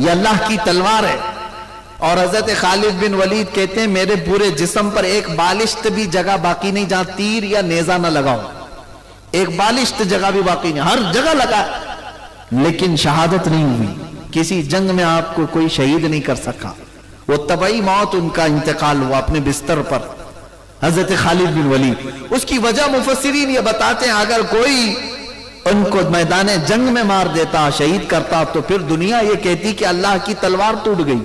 S1: یہ اللہ کی تلوار ہے. اور حضرت خالد بن ولید کہتے ہیں میرے پورے جسم پر ایک بالشت بھی جگہ باقی نہیں جہاں تیر یا نیزہ نہ لگاؤ. ایک بالشت جگہ بھی باقی نہیں, ہر جگہ لگا, لیکن شہادت نہیں ہوئی. کسی جنگ میں آپ کو کوئی شہید نہیں کر سکا. وہ طبعی موت ان کا انتقال ہوا اپنے بستر پر, حضرت خالد بن ولید. اس کی وجہ مفسرین یہ بتاتے ہیں اگر کوئی ان کو میدان جنگ میں مار دیتا, شہید کرتا, تو پھر دنیا یہ کہتی کہ اللہ کی تلوار ٹوٹ گئی.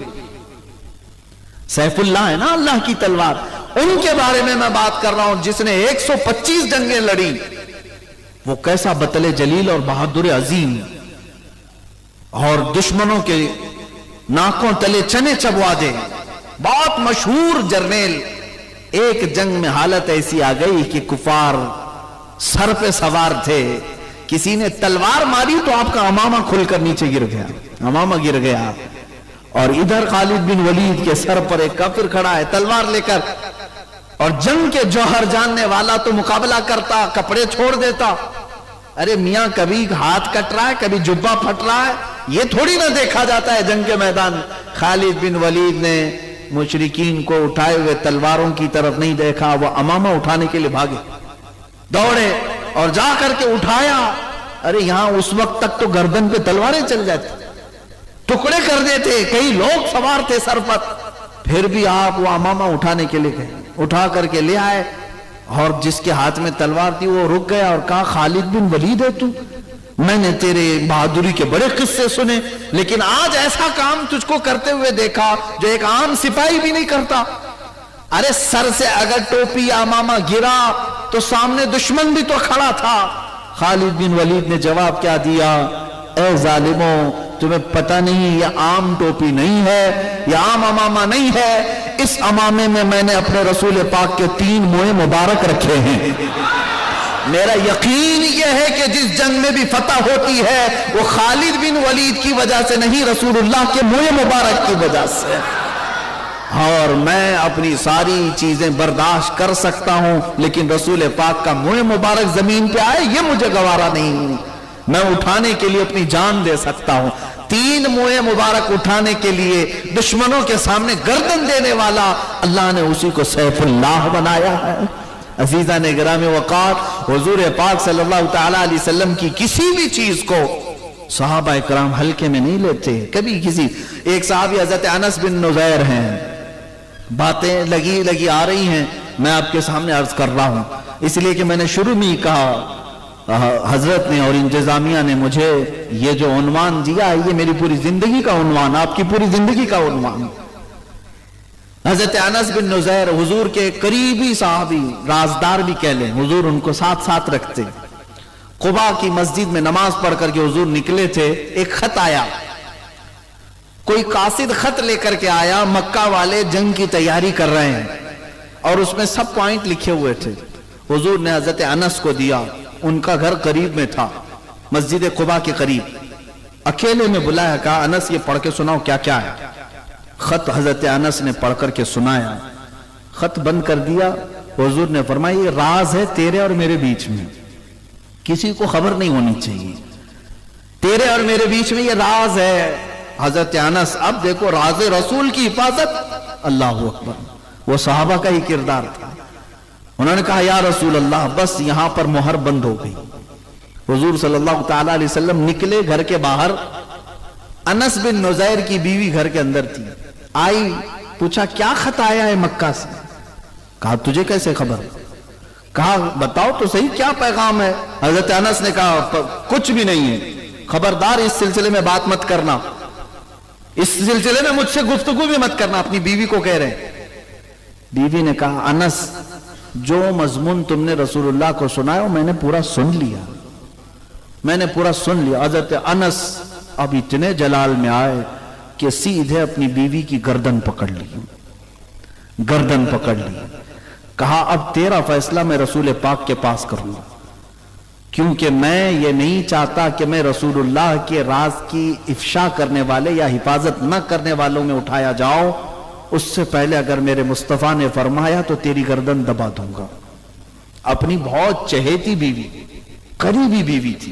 S1: سیف اللہ ہے نا اللہ کی تلوار. ان کے بارے میں بات کر رہا ہوں جس نے 125 جنگیں لڑی. وہ کیسا بطل جلیل اور بہادر عظیم, اور دشمنوں کے ناکوں تلے چنے چبوا دے, بہت مشہور جرنیل. ایک جنگ میں حالت ایسی آ گئی کہ کفار سر پہ سوار تھے, کسی نے تلوار ماری تو آپ کا امامہ کھل کر نیچے گر گیا, امامہ گر گیا. اور ادھر خالد بن ولید کے سر پر ایک کافر کھڑا ہے تلوار لے کر, اور جنگ کے جوہر جاننے والا تو مقابلہ کرتا, کپڑے چھوڑ دیتا. ارے میاں کبھی ہاتھ کٹ رہا ہے, کبھی جبہ پھٹ رہا ہے, یہ تھوڑی نہ دیکھا جاتا ہے جنگ کے میدان. خالد بن ولید نے مشرکین کو اٹھائے ہوئے تلواروں کی طرف نہیں دیکھا, وہ امامہ اٹھانے کے لیے بھاگے, دوڑے اور جا کر کے اٹھایا. ارے یہاں اس وقت تک تو گردن پہ تلواریں چل جاتی, ٹکڑے کر دیتے, کئی لوگ سوار تھے سر پر. پھر بھی آپ وہ امامہ اٹھانے کے لیے گئے, اٹھا کر کے لے آئے, اور جس کے ہاتھ میں تلوار تھی وہ رک گیا اور کہا خالد بن ولید ہے تو, میں نے تیرے بہادری کے بڑے قصے سنے, لیکن آج ایسا کام تجھ کو کرتے ہوئے دیکھا جو ایک عام سپاہی بھی نہیں کرتا. ارے سر سے اگر ٹوپی یا امامہ گرا تو سامنے دشمن بھی تو کھڑا تھا. خالد بن ولید نے جواب کیا دیا, اے ظالموں, تمہیں پتہ نہیں یہ عام ٹوپی نہیں ہے, یہ عام امامہ نہیں ہے. اس امامے میں نے اپنے رسول پاک کے 3 موئے مبارک رکھے ہیں. میرا یقین یہ ہے کہ جس جنگ میں بھی فتح ہوتی ہے وہ خالد بن ولید کی وجہ سے نہیں, رسول اللہ کے موئے مبارک کی وجہ سے. اور میں اپنی ساری چیزیں برداشت کر سکتا ہوں, لیکن رسول پاک کا موئے مبارک زمین پہ آئے یہ مجھے گوارا نہیں. میں اٹھانے کے لیے اپنی جان دے سکتا ہوں. 3 موئے مبارک اٹھانے کے لیے دشمنوں کے سامنے گردن دینے والا اللہ نے اسی کو سیف اللہ بنایا ہے. عزیزان گرامی وقار, حضور پاک صلی اللہ تعالی علیہ وسلم کی کسی بھی چیز کو صحابہ اکرام ہلکے میں نہیں لیتے. کبھی کسی ایک صحابی حضرت انس بن نزیر ہیں, باتیں لگی آ رہی ہیں, میں آپ کے سامنے عرض کر رہا ہوں اس لیے کہ میں نے شروع میں ہی کہا حضرت نے اور انتظامیہ نے مجھے یہ جو عنوان دیا ہے یہ میری پوری زندگی کا عنوان, آپ کی پوری زندگی کا عنوان. حضرت انس بن نزیر حضور کے قریبی صحابی, رازدار بھی کہہ لیں, حضور ان کو ساتھ رکھتے. قباء کی مسجد میں نماز پڑھ کر کے حضور نکلے تھے, ایک خط آیا, کوئی قاصد خط لے کر کے آیا, مکہ والے جنگ کی تیاری کر رہے ہیں اور اس میں سب پوائنٹ لکھے ہوئے تھے. حضور نے حضرت انس کو دیا, ان کا گھر قریب میں تھا, مسجد قباء کے قریب. اکیلے میں بلایا, کہا انس یہ پڑھ کے سناؤ کیا کیا ہے. خط حضرت انس نے پڑھ کر کے سنایا, خط بند کر دیا. حضور نے فرمایا یہ راز ہے تیرے اور میرے بیچ میں, کسی کو خبر نہیں ہونی چاہیے, تیرے اور میرے بیچ میں یہ راز ہے. حضرت انس, اب دیکھو راز رسول کی حفاظت, اللہ اکبر, وہ صحابہ کا ہی کردار تھا. انہوں نے کہا یا رسول اللہ بس یہاں پر مہر بند ہو گئی. حضور صلی اللہ تعالی علیہ وسلم نکلے گھر کے باہر, انس بن نزیر کی بیوی گھر کے اندر تھی, آئی, پوچھا کیا خط آیا ہے مکہ سے. کہا تجھے کیسے خبر, کہا بتاؤ تو صحیح کیا پیغام ہے. حضرت انس نے کہا کچھ بھی نہیں ہے, خبردار اس سلسلے میں بات مت کرنا, اس سلسلے میں مجھ سے گفتگو بھی مت کرنا. اپنی بیوی کو کہہ رہے ہیں. بیوی نے کہا انس جو مضمون تم نے رسول اللہ کو سنایا میں نے پورا سن لیا, میں نے پورا سن لیا. حضرت انس اب اتنے جلال میں آئے کہ سیدھے اپنی بیوی کی گردن پکڑ لی, گردن پکڑ لی. کہا اب تیرا فیصلہ میں رسول پاک کے پاس کروں, کیونکہ میں یہ نہیں چاہتا کہ میں رسول اللہ کے راز کی افشا کرنے والے یا حفاظت نہ کرنے والوں میں اٹھایا جاؤں. اس سے پہلے اگر میرے مصطفیٰ نے فرمایا تو تیری گردن دبا دوں گا. اپنی بہت چہیتی بیوی, قریبی بیوی تھی,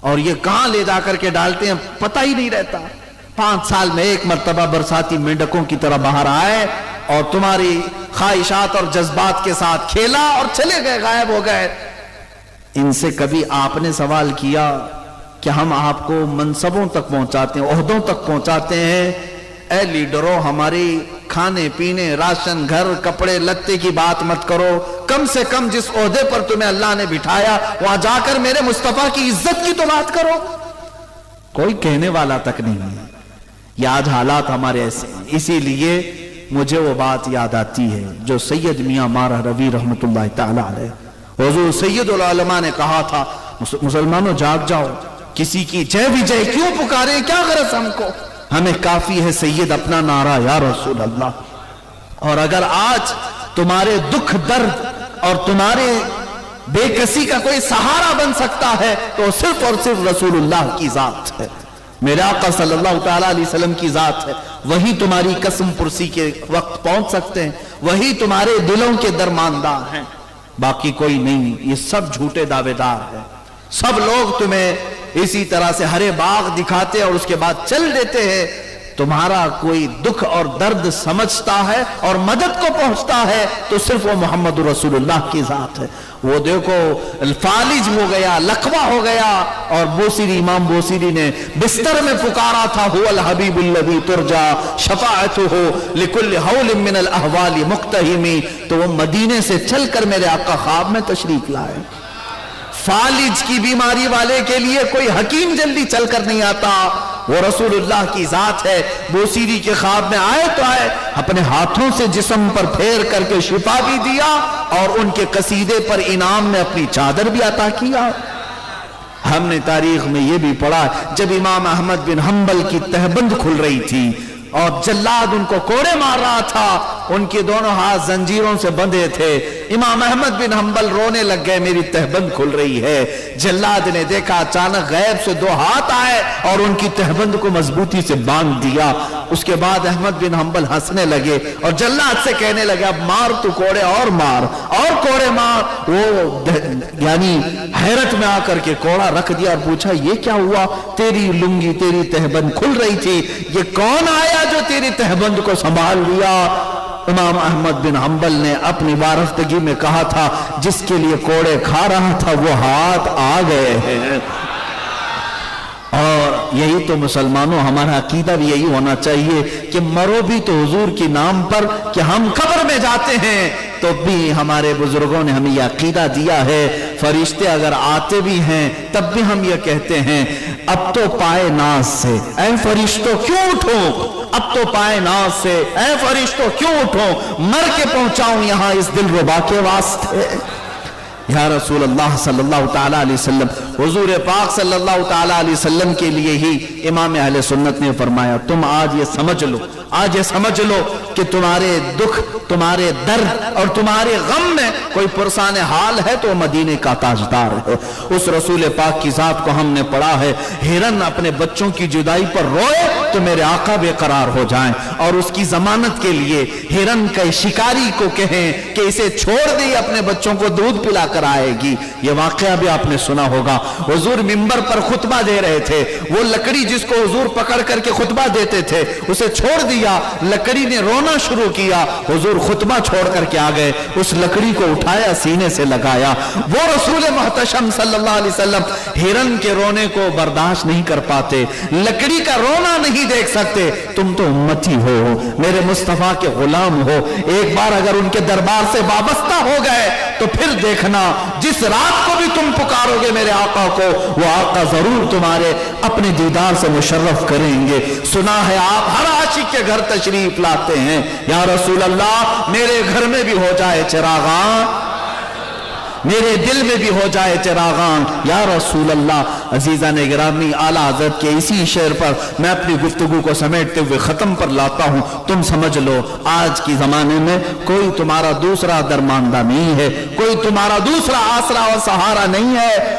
S1: اور یہ کہاں لے جا کر کے ڈالتے ہیں پتہ ہی نہیں رہتا. 5 سال میں ایک مرتبہ برساتی مینڈکوں کی طرح باہر آئے اور تمہاری خواہشات اور جذبات کے ساتھ کھیلا اور چلے گئے، غائب ہو گئے. ان سے کبھی آپ نے سوال کیا کہ ہم آپ کو منصبوں تک پہنچاتے ہیں، عہدوں تک پہنچاتے ہیں، اے لیڈروں ہماری کھانے پینے راشن گھر کپڑے لتے کی بات مت کرو، کم سے کم جس عہدے پر تمہیں اللہ نے بٹھایا وہاں جا کر میرے مصطفیٰ کی عزت کی تو بات کرو. کوئی کہنے والا تک نہیں ہے. یہ آج حالات ہمارے ایسے ہیں. اسی لیے مجھے وہ بات یاد آتی ہے جو سید میاں مارہ روی رحمت اللہ تعالی علیہ، حضور سید العلماء نے کہا تھا مسلمانوں جاگ جاؤ، کسی کی جے بھی جے کیوں پکارے، کیا غرض ہم کو، ہمیں کافی ہے سید اپنا نعرہ یا رسول اللہ. اور اگر آج تمہارے دکھ درد اور تمہارے بے کسی کا کوئی سہارا بن سکتا ہے تو صرف اور صرف رسول اللہ کی ذات ہے، میرے آقا صلی اللہ تعالیٰ علیہ وسلم کی ذات ہے. وہی تمہاری قسم پرسی کے وقت پہنچ سکتے ہیں، وہی تمہارے دلوں کے درماندار ہیں، باقی کوئی نہیں. یہ سب جھوٹے دعوے دار ہیں. سب لوگ تمہیں اسی طرح سے ہرے باغ دکھاتے اور اس کے بعد چل دیتے ہیں. تمہارا کوئی دکھ اور درد سمجھتا ہے اور مدد کو پہنچتا ہے تو صرف وہ محمد رسول اللہ کی ذات ہے. وہ دیکھو فالج ہو گیا، لقوہ ہو گیا، اور بوسیری امام بوسیری نے بستر میں پکارا تھا هو الحبیب الذی ترجا شفاعتہ لکل حول من الاحوال مقتحم، تو وہ مدینے سے چل کر میرے آقا خواب میں تشریف لائے. فالج کی بیماری والے کے لیے کوئی حکیم جلدی چل کر نہیں آتا، وہ رسول اللہ کی ذات ہے. بوسیری کے خواب میں آئے تو آئے، اپنے ہاتھوں سے جسم پر پھیر کر کے شفا بھی دیا اور ان کے قصیدے پر انعام میں اپنی چادر بھی عطا کیا. ہم نے تاریخ میں یہ بھی پڑھا جب امام احمد بن حنبل کی تہبند کھل رہی تھی اور جلاد ان کو کوڑے مار رہا تھا، ان کے دونوں ہاتھ زنجیروں سے بندھے تھے، امام احمد بن حنبل رونے لگ گئے میری تہبند کھل رہی ہے. جلاد نے دیکھا اچانک غیب سے 2 ہاتھ آئے اور ان کی تہبند کو مضبوطی سے باندھ دیا. اس کے بعد احمد بن حنبل ہنسنے لگے اور جلاد سے کہنے لگے اب مار تو کوڑے اور مار اور کوڑے مار. وہ یعنی حیرت میں آ کر کے کوڑا رکھ دیا اور پوچھا یہ کیا ہوا، تیری لنگی تیری تہبند کھل رہی تھی، یہ کون آیا جو تیری تہبند کو سنبھال لیا؟ امام احمد بن حنبل نے اپنی وارفتگی میں کہا تھا جس کے لیے کوڑے کھا رہا تھا وہ ہاتھ آ گئے ہیں. اور یہی تو مسلمانوں ہمارا عقیدہ بھی یہی ہونا چاہیے کہ مرو بھی تو حضور کی نام پر، کہ ہم قبر میں جاتے ہیں تو بھی ہمارے بزرگوں نے ہمیں یہ عقیدہ دیا ہے. فرشتے اگر آتے بھی ہیں تب بھی ہم یہ کہتے ہیں اب تو پائے ناز سے اے فرشتوں کیوں اٹھو، اب تو پائے ناز سے اے فرشتوں کیوں اٹھو، مر کے پہنچاؤں یہاں اس دل ربا کے واسطے. یا رسول اللہ صلی اللہ تعالیٰ علیہ وسلم، حضور پاک صلی اللہ تعالیٰ علیہ وسلم کے لیے ہی امام اہل سنت نے فرمایا تم آج یہ سمجھ لو، آج یہ سمجھ لو کہ تمہارے دکھ تمہارے درد اور تمہارے غم میں کوئی پرسان حال ہے تو مدینے کا تاجدار ہے. اس رسول پاک کی ذات کو ہم نے پڑھا ہے ہرن اپنے بچوں کی جدائی پر روئے تو میرے آقا بے قرار ہو جائیں، اور اس کی ضمانت کے لیے ہرن کے شکاری کو کہیں کہ اسے چھوڑ دے اپنے بچوں کو دودھ پلا کر آئے گی. یہ واقعہ بھی آپ نے سنا ہوگا. حضور منبر پر خطبہ دے رہے تھے، وہ لکڑی جس کو حضور پکڑ کر کے خطبہ دیتے تھے اسے چھوڑ دیا، لکڑی نے رونا شروع کیا، حضور خطبہ چھوڑ کر کے آ گئے، اس لکڑی کو اٹھایا سینے سے لگایا. وہ رسول محتشم صلی اللہ علیہ وسلم ہرن کے رونے کو برداشت نہیں کر پاتے، لکڑی کا رونا نہیں دیکھ سکتے. تم تو امتی ہو، میرے مصطفیٰ کے غلام ہو، ایک بار اگر ان کے دربار سے وابستہ ہو گئے تو پھر دیکھنا جس رات کو بھی تم پکارو گے میرے آقا کو وہ آقا ضرور تمہارے اپنے دیدار سے مشرف کریں گے. سنا ہے آپ ہر عاشق کے گھر تشریف لاتے ہیں، یا رسول اللہ میرے گھر میں بھی ہو جائے چراغاں، میرے دل میں بھی ہو جائے چراغاں یا رسول اللہ. عزیزان گرامی، اعلیٰ حضرت کے اسی شعر پر میں اپنی گفتگو کو سمیٹتے ہوئے ختم پر لاتا ہوں. تم سمجھ لو آج کی زمانے میں کوئی تمہارا دوسرا درماندہ نہیں ہے، کوئی تمہارا دوسرا آسرا اور سہارا نہیں ہے.